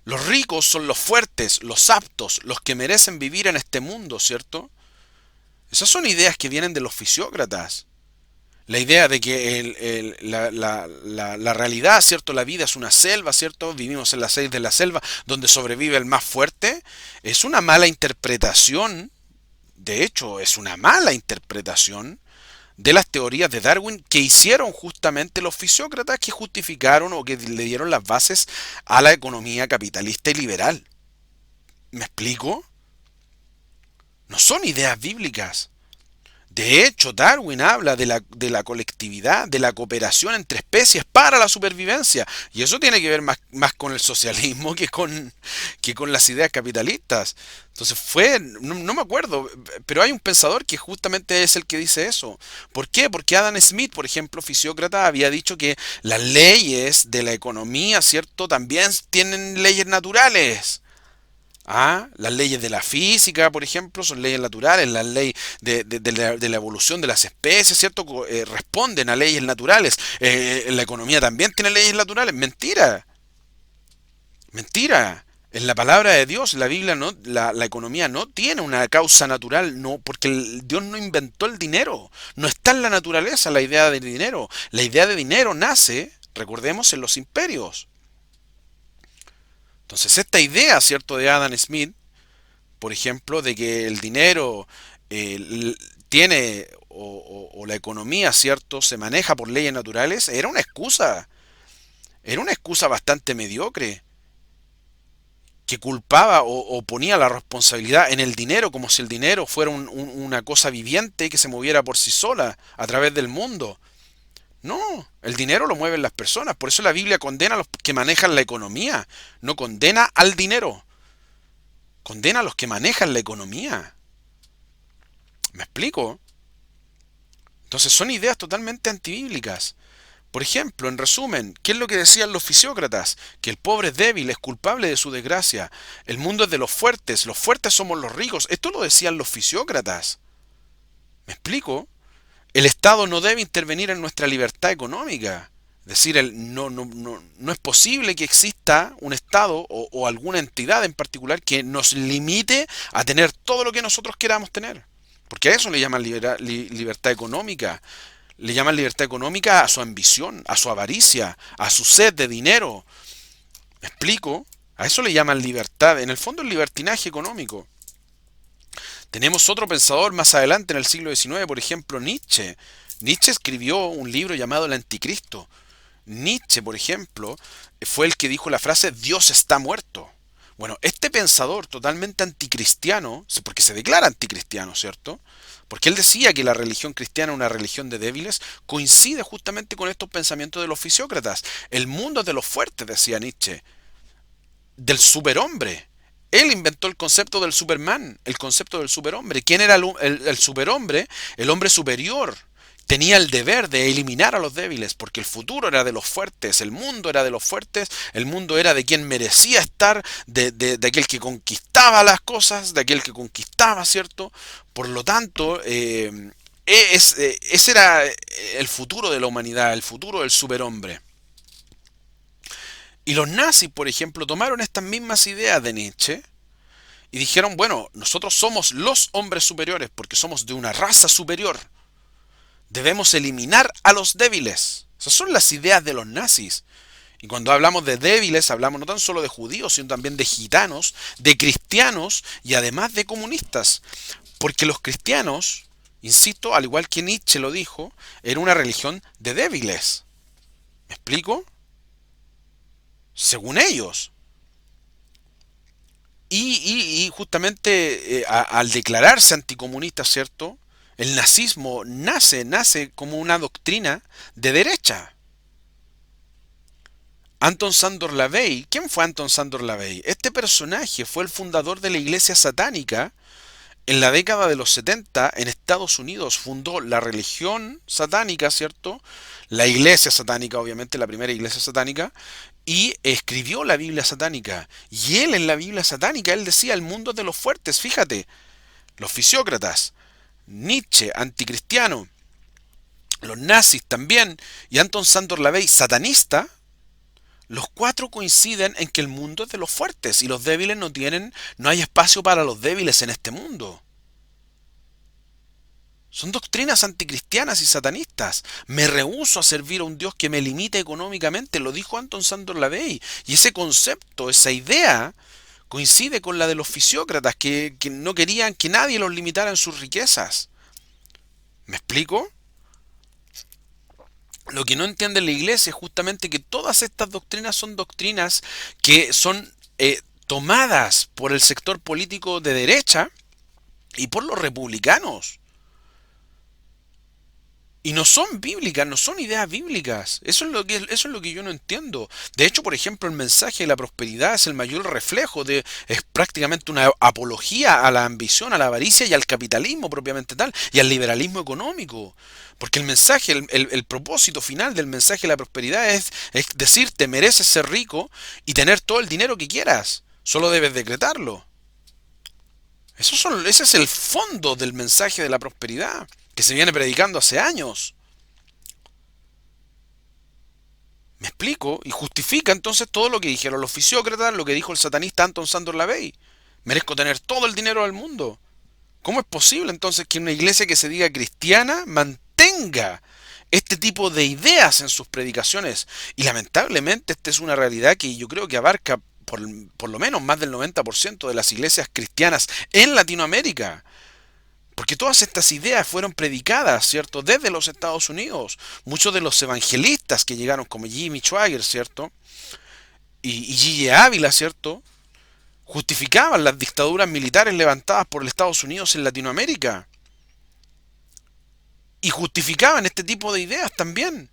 Los ricos son los fuertes, los aptos, los que merecen vivir en este mundo, ¿cierto? Esas son ideas que vienen de los fisiócratas. La idea de que la realidad, ¿cierto? La vida es una selva, ¿cierto? Vivimos en la selva de la selva donde sobrevive el más fuerte. Es una mala interpretación, de hecho, es una mala interpretación de las teorías de Darwin que hicieron justamente los fisiócratas que justificaron o que le dieron las bases a la economía capitalista y liberal. ¿Me explico? No son ideas bíblicas. De hecho, Darwin habla de la colectividad, de la cooperación entre especies para la supervivencia. Y eso tiene que ver más con el socialismo que con las ideas capitalistas. Entonces no me acuerdo, pero hay un pensador que justamente es el que dice eso. ¿Por qué? Porque Adam Smith, por ejemplo, fisiócrata, había dicho que las leyes de la economía, ¿cierto? También tienen leyes naturales. Ah, las leyes de la física, por ejemplo, son leyes naturales. Las leyes de la evolución de las especies, ¿cierto? Responden a leyes naturales. La economía también tiene leyes naturales. Mentira, mentira. En la palabra de Dios, la Biblia no, la economía no tiene una causa natural, no, porque Dios no inventó el dinero. No está en la naturaleza la idea de dinero. La idea de dinero nace, recordemos, en los imperios. Entonces, esta idea, ¿cierto?, de Adam Smith, por ejemplo, de que el dinero tiene o la economía, ¿cierto?, se maneja por leyes naturales, era una excusa bastante mediocre, que culpaba o ponía la responsabilidad en el dinero como si el dinero fuera una cosa viviente que se moviera por sí sola a través del mundo. No, el dinero lo mueven las personas, por eso la Biblia condena a los que manejan la economía, no condena al dinero, condena a los que manejan la economía. ¿Me explico? Entonces son ideas totalmente antibíblicas. Por ejemplo, en resumen, ¿qué es lo que decían los fisiócratas? Que el pobre es débil, es culpable de su desgracia. El mundo es de los fuertes somos los ricos. Esto lo decían los fisiócratas. ¿Me explico? El Estado no debe intervenir en nuestra libertad económica. Es decir, no es posible que exista un Estado o alguna entidad en particular que nos limite a tener todo lo que nosotros queramos tener. Porque a eso le llaman libertad económica. Le llaman libertad económica a su ambición, a su avaricia, a su sed de dinero. ¿Me explico? A eso le llaman libertad. En el fondo es libertinaje económico. Tenemos otro pensador más adelante en el siglo XIX, por ejemplo, Nietzsche. Nietzsche escribió un libro llamado El Anticristo. Nietzsche, por ejemplo, fue el que dijo la frase Dios está muerto. Bueno, este pensador totalmente anticristiano, porque se declara anticristiano, ¿cierto? Porque él decía que la religión cristiana es una religión de débiles, coincide justamente con estos pensamientos de los fisiócratas. El mundo es de los fuertes, decía Nietzsche, del superhombre. Él inventó el concepto del Superman, el concepto del superhombre. ¿Quién era el superhombre? El hombre superior. Tenía el deber de eliminar a los débiles, porque el futuro era de los fuertes, el mundo era de los fuertes, el mundo era de quien merecía estar, de aquel que conquistaba las cosas, de aquel que conquistaba, ¿cierto? Por lo tanto, ese era el futuro de la humanidad, el futuro del superhombre. Y los nazis, por ejemplo, tomaron estas mismas ideas de Nietzsche y dijeron, bueno, nosotros somos los hombres superiores porque somos de una raza superior. Debemos eliminar a los débiles. Esas son las ideas de los nazis. Y cuando hablamos de débiles, hablamos no tan solo de judíos, sino también de gitanos, de cristianos y además de comunistas. Porque los cristianos, insisto, al igual que Nietzsche lo dijo, era una religión de débiles. ¿Me explico? Según ellos. Y justamente al declararse anticomunista, ¿cierto? El nazismo nace como una doctrina de derecha. Anton Sandor Lavey, ¿quién fue Anton Sandor Lavey? Este personaje fue el fundador de la iglesia satánica en la década de los 70 en Estados Unidos. Fundó la religión satánica, ¿cierto? La iglesia satánica, obviamente, la primera iglesia satánica, y escribió la Biblia satánica. Y él en la Biblia satánica, él decía, el mundo es de los fuertes, fíjate, los fisiócratas, Nietzsche, anticristiano, los nazis también, y Anton Sandor Lavey, satanista. Los cuatro coinciden en que el mundo es de los fuertes y los débiles no hay espacio para los débiles en este mundo. Son doctrinas anticristianas y satanistas. Me rehúso a servir a un Dios que me limite económicamente, lo dijo Anton Sandor Lavey. Y ese concepto, esa idea, coincide con la de los fisiócratas, que no querían que nadie los limitara en sus riquezas. ¿Me explico? Lo que no entiende la iglesia es justamente que todas estas doctrinas son doctrinas que son tomadas por el sector político de derecha y por los republicanos. Y no son bíblicas, no son ideas bíblicas. Eso es lo que yo no entiendo. De hecho, por ejemplo, el mensaje de la prosperidad es el mayor reflejo es prácticamente una apología a la ambición, a la avaricia y al capitalismo propiamente tal, y al liberalismo económico. Porque el mensaje, el propósito final del mensaje de la prosperidad es decir, te mereces ser rico y tener todo el dinero que quieras. Solo debes decretarlo. Ese es el fondo del mensaje de la prosperidad, que se viene predicando hace años. ¿Me explico? Y justifica entonces todo lo que dijeron los fisiócratas, lo que dijo el satanista Anton Sandor Lavey. Merezco tener todo el dinero del mundo. ¿Cómo es posible entonces que una iglesia que se diga cristiana mantenga este tipo de ideas en sus predicaciones? Y lamentablemente esta es una realidad que yo creo que abarca por lo menos más del 90% de las iglesias cristianas en Latinoamérica. Porque todas estas ideas fueron predicadas, ¿cierto? Desde los Estados Unidos. Muchos de los evangelistas que llegaron, como Jimmy Swaggart, ¿cierto? Y Gigi Ávila, ¿cierto? Justificaban las dictaduras militares levantadas por los Estados Unidos en Latinoamérica. Y justificaban este tipo de ideas también.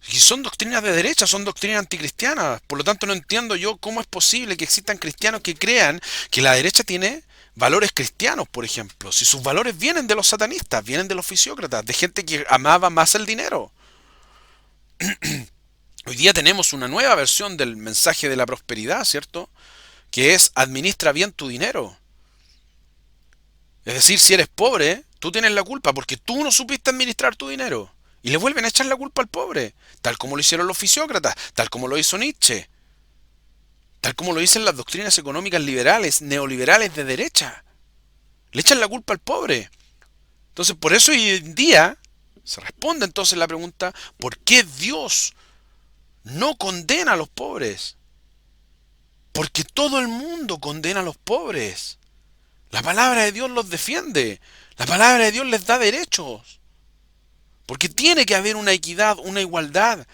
Y son doctrinas de derecha, son doctrinas anticristianas. Por lo tanto, no entiendo yo cómo es posible que existan cristianos que crean que la derecha tiene valores cristianos, por ejemplo. Si sus valores vienen de los satanistas, vienen de los fisiócratas, de gente que amaba más el dinero. Hoy día tenemos una nueva versión del mensaje de la prosperidad, ¿cierto? Que es administra bien tu dinero. Es decir, si eres pobre, tú tienes la culpa porque tú no supiste administrar tu dinero. Y le vuelven a echar la culpa al pobre, tal como lo hicieron los fisiócratas, tal como lo hizo Nietzsche, tal como lo dicen las doctrinas económicas liberales, neoliberales de derecha. Le echan la culpa al pobre. Entonces, por eso hoy en día se responde entonces la pregunta, ¿por qué Dios no condena a los pobres? Porque todo el mundo condena a los pobres. La palabra de Dios los defiende. La palabra de Dios les da derechos. Porque tiene que haber una equidad, una igualdad.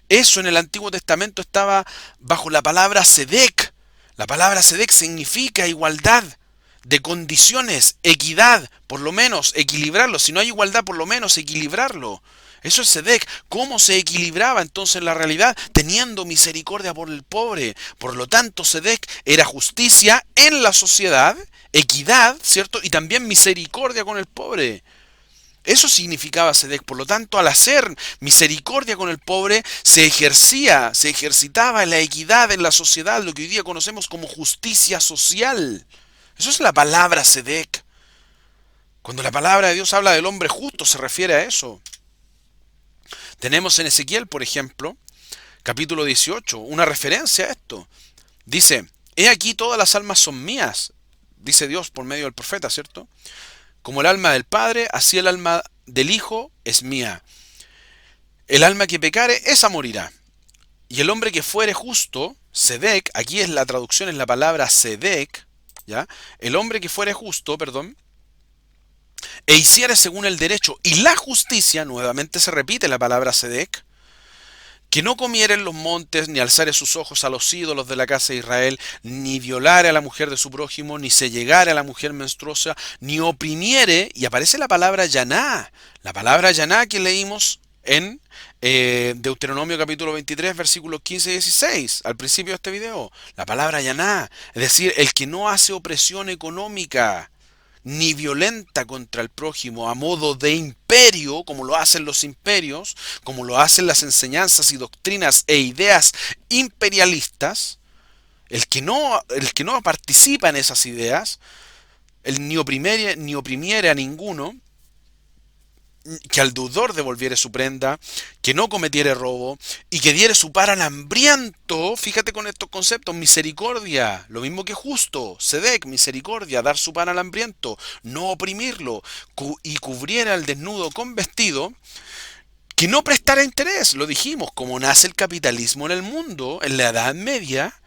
Eso en el Antiguo Testamento estaba bajo la palabra Sedec. La palabra Sedec significa igualdad de condiciones, equidad, por lo menos equilibrarlo. Si no hay igualdad, por lo menos equilibrarlo. Eso es Sedec. ¿Cómo se equilibraba entonces la realidad? Teniendo misericordia por el pobre. Por lo tanto, Sedec era justicia en la sociedad, equidad, ¿cierto? Y también misericordia con el pobre. Eso significaba Sedec. Por lo tanto, al hacer misericordia con el pobre, se ejercitaba la equidad en la sociedad, lo que hoy día conocemos como justicia social. Eso es la palabra Sedec. Cuando la palabra de Dios habla del hombre justo, se refiere a eso. Tenemos en Ezequiel, por ejemplo, capítulo 18, una referencia a esto. Dice, he aquí todas las almas son mías, dice Dios por medio del profeta, ¿cierto? Como el alma del Padre, así el alma del Hijo es mía. El alma que pecare, esa morirá. Y el hombre que fuere justo, Sedec, aquí es la traducción, es la palabra Sedec, ¿ya? El hombre que fuere justo, perdón, e hiciere según el derecho y la justicia, nuevamente se repite la palabra Sedec, que no comiere en los montes, ni alzare sus ojos a los ídolos de la casa de Israel, ni violare a la mujer de su prójimo, ni se llegare a la mujer menstruosa, ni oprimiere, y aparece la palabra yaná que leímos en Deuteronomio capítulo 23, versículos 15 y 16, al principio de este video. La palabra yaná, es decir, el que no hace opresión económica, ni violenta contra el prójimo a modo de imperio, como lo hacen los imperios, como lo hacen las enseñanzas y doctrinas e ideas imperialistas, el que no participa en esas ideas, el ni oprimiere a ninguno, que al deudor devolviere su prenda, que no cometiere robo, y que diere su par al hambriento. Fíjate con estos conceptos: misericordia, lo mismo que justo, sedec, misericordia, dar su pan al hambriento, no oprimirlo, y cubriera al desnudo con vestido, que no prestara interés. Lo dijimos, como nace el capitalismo en el mundo, en la Edad Media.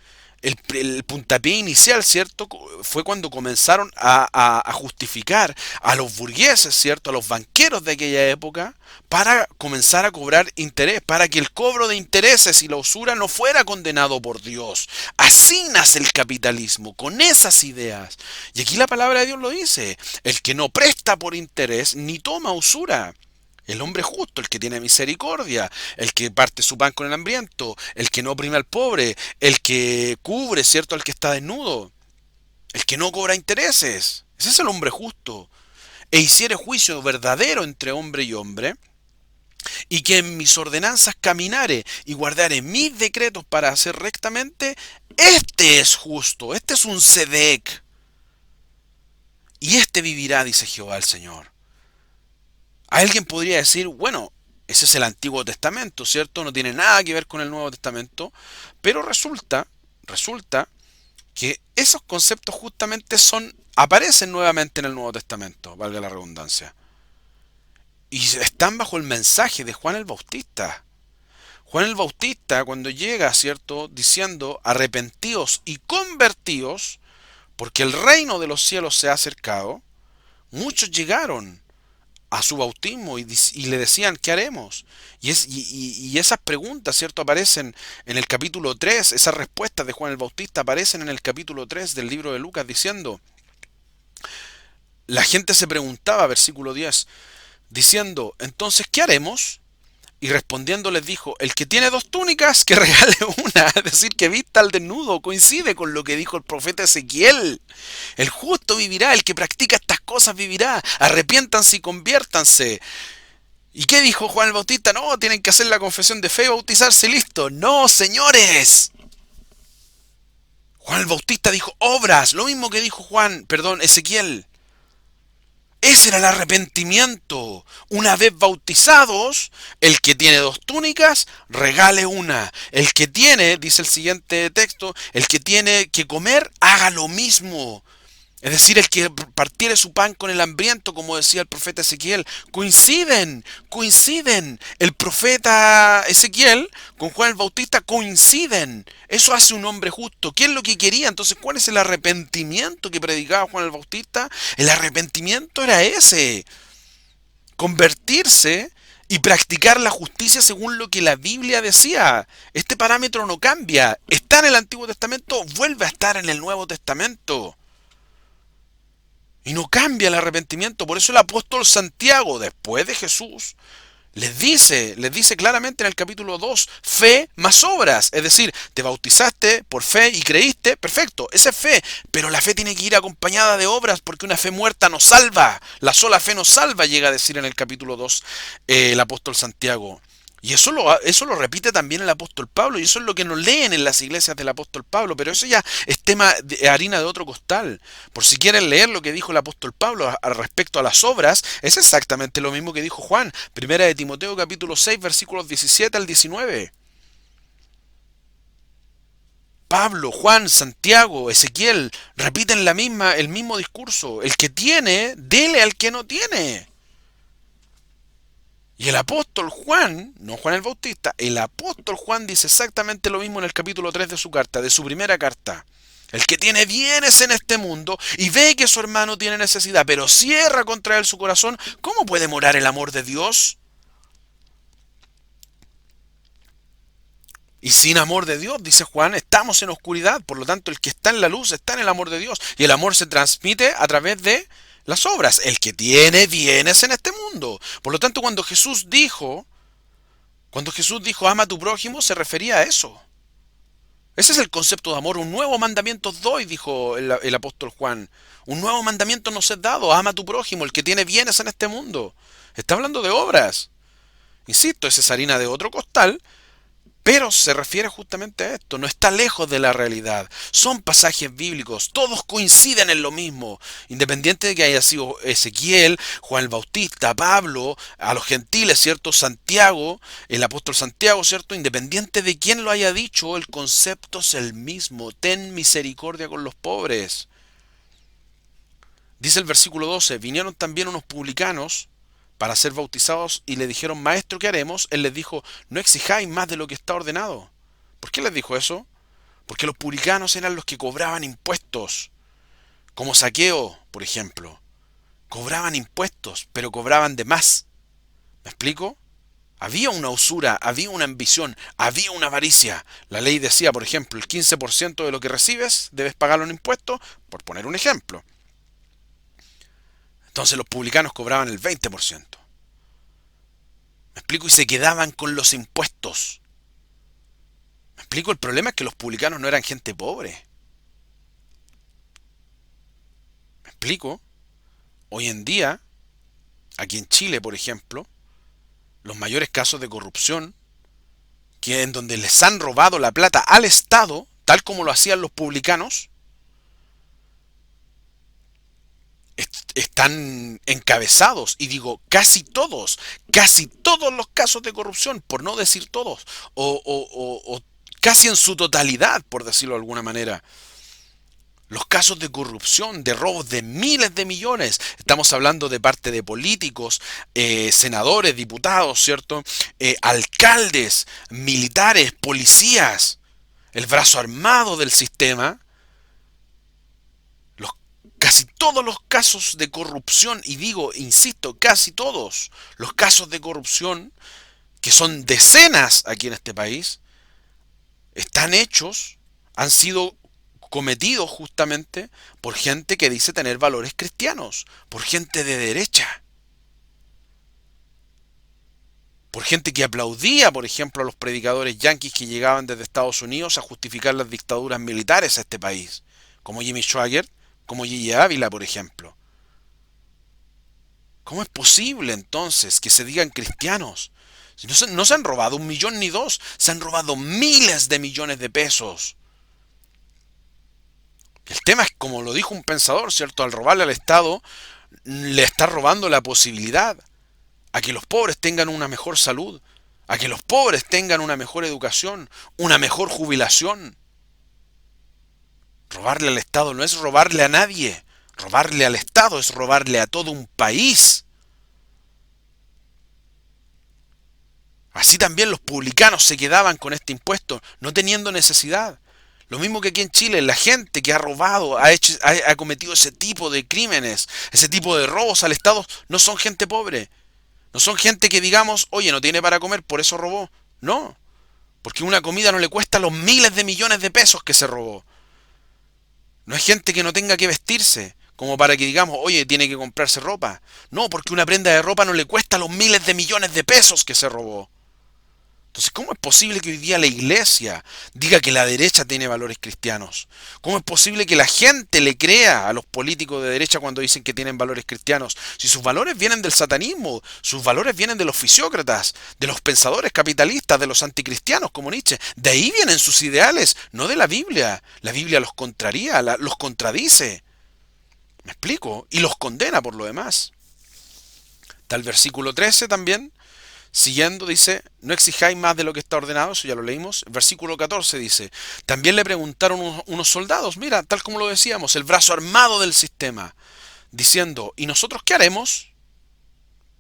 El puntapié inicial, ¿cierto? Fue cuando comenzaron a justificar a los burgueses, ¿cierto? A los banqueros de aquella época, para comenzar a cobrar interés, para que el cobro de intereses y la usura no fuera condenado por Dios. Así nace el capitalismo, con esas ideas. Y aquí la palabra de Dios lo dice: el que no presta por interés ni toma usura. El hombre justo, el que tiene misericordia, el que parte su pan con el hambriento, el que no oprime al pobre, el que cubre, ¿cierto?, al que está desnudo, el que no cobra intereses. Ese es el hombre justo. E hiciere juicio verdadero entre hombre y hombre, y que en mis ordenanzas caminare y guardare mis decretos para hacer rectamente, este es justo, este es un sedec. Y este vivirá, dice Jehová el Señor. Alguien podría decir, bueno, ese es el Antiguo Testamento, ¿cierto? No tiene nada que ver con el Nuevo Testamento, pero resulta que esos conceptos justamente aparecen nuevamente en el Nuevo Testamento, valga la redundancia. Y están bajo el mensaje de Juan el Bautista. Juan el Bautista, cuando llega, ¿cierto?, diciendo, arrepentíos y convertíos, porque el reino de los cielos se ha acercado, muchos llegaron a su bautismo y le decían, ¿qué haremos? Y esas preguntas, ¿cierto?, aparecen en el capítulo 3, esas respuestas de Juan el Bautista aparecen en el capítulo 3 del libro de Lucas, diciendo, la gente se preguntaba, versículo 10, diciendo, entonces, ¿qué haremos? Y respondiendo les dijo, el que tiene dos túnicas, que regale una. Es decir, que vista al desnudo. Coincide con lo que dijo el profeta Ezequiel. El justo vivirá, el que practica estas cosas vivirá. Arrepiéntanse y conviértanse. ¿Y qué dijo Juan el Bautista? No, tienen que hacer la confesión de fe y bautizarse, listo. No, señores. Juan el Bautista dijo obras, lo mismo que dijo Ezequiel. Ese era el arrepentimiento. Una vez bautizados, el que tiene dos túnicas, regale una. El que tiene, dice el siguiente texto, el que tiene que comer, haga lo mismo. Es decir, el que partiere su pan con el hambriento, como decía el profeta Ezequiel. Coinciden. El profeta Ezequiel con Juan el Bautista coinciden. Eso hace un hombre justo. ¿Qué es lo que quería? Entonces, ¿cuál es el arrepentimiento que predicaba Juan el Bautista? El arrepentimiento era ese: convertirse y practicar la justicia según lo que la Biblia decía. Este parámetro no cambia. Está en el Antiguo Testamento, vuelve a estar en el Nuevo Testamento. Y no cambia el arrepentimiento. Por eso el apóstol Santiago, después de Jesús, les dice claramente en el capítulo 2, fe más obras. Es decir, te bautizaste por fe y creíste, perfecto, esa es fe. Pero la fe tiene que ir acompañada de obras, porque una fe muerta no salva. La sola fe no salva, llega a decir en el capítulo 2 el apóstol Santiago. Y eso lo repite también el apóstol Pablo, y eso es lo que nos leen en las iglesias del apóstol Pablo, pero eso ya es tema de harina de otro costal. Por si quieren leer lo que dijo el apóstol Pablo respecto a las obras, es exactamente lo mismo que dijo Juan, primera de Timoteo capítulo 6, versículos 17 al 19. Pablo, Juan, Santiago, Ezequiel repiten el mismo discurso. El que tiene, dele al que no tiene. Y el apóstol Juan, no Juan el Bautista, el apóstol Juan dice exactamente lo mismo en el capítulo 3 de su carta, de su primera carta. El que tiene bienes en este mundo y ve que su hermano tiene necesidad, pero cierra contra él su corazón, ¿cómo puede morar el amor de Dios? Y sin amor de Dios, dice Juan, estamos en oscuridad. Por lo tanto, el que está en la luz está en el amor de Dios. Y el amor se transmite a través de las obras. El que tiene bienes en este mundo. Por lo tanto, cuando Jesús dijo ama a tu prójimo, se refería a eso. Ese es el concepto de amor. Un nuevo mandamiento os doy, dijo el apóstol Juan. Un nuevo mandamiento nos es dado. Ama a tu prójimo, el que tiene bienes en este mundo. Está hablando de obras. Insisto, esa es harina de otro costal. Pero se refiere justamente a esto, no está lejos de la realidad. Son pasajes bíblicos, todos coinciden en lo mismo. Independiente de que haya sido Ezequiel, Juan el Bautista, Pablo, a los gentiles, ¿cierto? Santiago, el apóstol Santiago, ¿cierto? Independiente de quién lo haya dicho, el concepto es el mismo. Ten misericordia con los pobres. Dice el versículo 12, vinieron también unos publicanos para ser bautizados y le dijeron, maestro, ¿qué haremos? Él les dijo, no exijáis más de lo que está ordenado. ¿Por qué les dijo eso? Porque los publicanos eran los que cobraban impuestos, como Saqueo, por ejemplo. Cobraban impuestos, pero cobraban de más. ¿Me explico? Había una usura, había una ambición, había una avaricia. La ley decía, por ejemplo, el 15% de lo que recibes debes pagarlo en impuestos, por poner un ejemplo. Entonces los publicanos cobraban el 20%. ¿Me explico? Y se quedaban con los impuestos. ¿Me explico? El problema es que los publicanos no eran gente pobre. ¿Me explico? Hoy en día, aquí en Chile, por ejemplo, los mayores casos de corrupción, que en donde les han robado la plata al Estado, tal como lo hacían los publicanos, están encabezados, y digo casi todos los casos de corrupción, por no decir todos, o casi en su totalidad, por decirlo de alguna manera. Los casos de corrupción, de robos de miles de millones, estamos hablando de parte de políticos, senadores, diputados, ¿cierto? Alcaldes, militares, policías, el brazo armado del sistema. Los, casi todos los casos de corrupción, y digo, insisto, casi todos los casos de corrupción, que son decenas aquí en este país, están hechos, han sido cometidos justamente por gente que dice tener valores cristianos, por gente de derecha, por gente que aplaudía, por ejemplo, a los predicadores yanquis que llegaban desde Estados Unidos a justificar las dictaduras militares a este país, como Jimmy Swaggart, como Gigi Ávila, por ejemplo. ¿Cómo es posible entonces que se digan cristianos? Si no se han robado 1 millón ni dos, se han robado miles de millones de pesos. El tema es, como lo dijo un pensador, ¿cierto? Al robarle al Estado, le está robando la posibilidad a que los pobres tengan una mejor salud, a que los pobres tengan una mejor educación, una mejor jubilación. Robarle al Estado no es robarle a nadie. Robarle al Estado es robarle a todo un país. Así también los publicanos se quedaban con este impuesto, no teniendo necesidad. Lo mismo que aquí en Chile, la gente que ha robado, ha cometido ese tipo de crímenes, ese tipo de robos al Estado, no son gente pobre. No son gente que digamos, oye, no tiene para comer, por eso robó. No, porque una comida no le cuesta los miles de millones de pesos que se robó. No es gente que no tenga que vestirse, como para que digamos, oye, tiene que comprarse ropa. No, porque una prenda de ropa no le cuesta los miles de millones de pesos que se robó. Entonces, ¿cómo es posible que hoy día la iglesia diga que la derecha tiene valores cristianos? ¿Cómo es posible que la gente le crea a los políticos de derecha cuando dicen que tienen valores cristianos? Si sus valores vienen del satanismo, sus valores vienen de los fisiócratas, de los pensadores capitalistas, de los anticristianos como Nietzsche. De ahí vienen sus ideales, no de la Biblia. La Biblia los contraría, los contradice. ¿Me explico? Y los condena por lo demás. Está el versículo 13 también. Siguiendo, dice, no exijáis más de lo que está ordenado, eso ya lo leímos. Versículo 14 dice, también le preguntaron unos soldados, mira, tal como lo decíamos, el brazo armado del sistema, diciendo, ¿y nosotros qué haremos?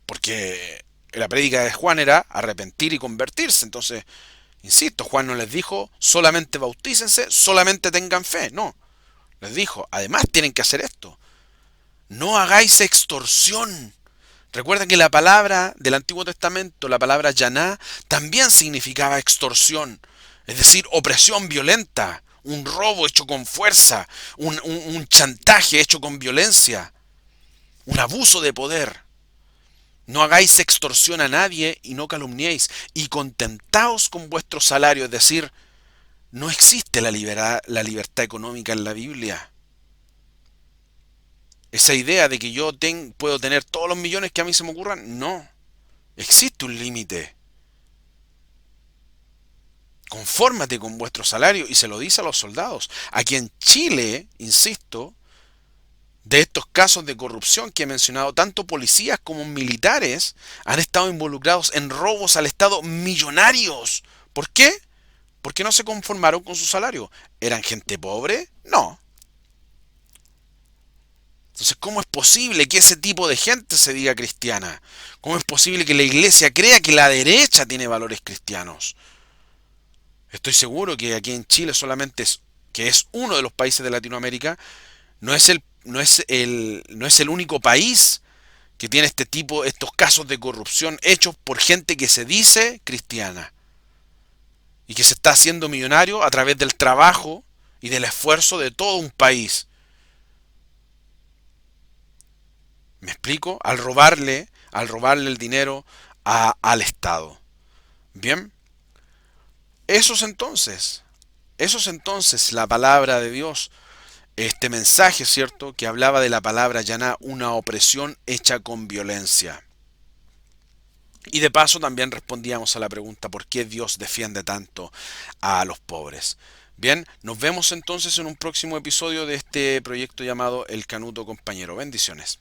Porque la prédica de Juan era arrepentir y convertirse. Entonces, insisto, Juan no les dijo solamente bautícense, solamente tengan fe. No, les dijo, además tienen que hacer esto. No hagáis extorsión. Recuerden que la palabra del Antiguo Testamento, la palabra yaná, también significaba extorsión. Es decir, opresión violenta, un robo hecho con fuerza, un chantaje hecho con violencia, un abuso de poder. No hagáis extorsión a nadie y no calumniéis, y contentaos con vuestro salario. Es decir, no existe la libertad económica en la Biblia. Esa idea de que yo puedo tener todos los millones que a mí se me ocurran, no. Existe un límite. Confórmate con vuestro salario y se lo dice a los soldados. Aquí en Chile, insisto, de estos casos de corrupción que he mencionado, tanto policías como militares han estado involucrados en robos al Estado millonarios. ¿Por qué? Porque no se conformaron con su salario. ¿Eran gente pobre? No. Entonces, ¿cómo es posible que ese tipo de gente se diga cristiana? ¿Cómo es posible que la iglesia crea que la derecha tiene valores cristianos? Estoy seguro que aquí en Chile solamente que es uno de los países de Latinoamérica, no es el único país que tiene estos casos de corrupción hechos por gente que se dice cristiana y que se está haciendo millonario a través del trabajo y del esfuerzo de todo un país. ¿Me explico? Al robarle el dinero al Estado. Bien, eso es entonces la palabra de Dios. Este mensaje, ¿cierto? Que hablaba de la palabra yaná, una opresión hecha con violencia. Y de paso también respondíamos a la pregunta ¿por qué Dios defiende tanto a los pobres? Bien, nos vemos entonces en un próximo episodio de este proyecto llamado El Canuto Compañero. Bendiciones.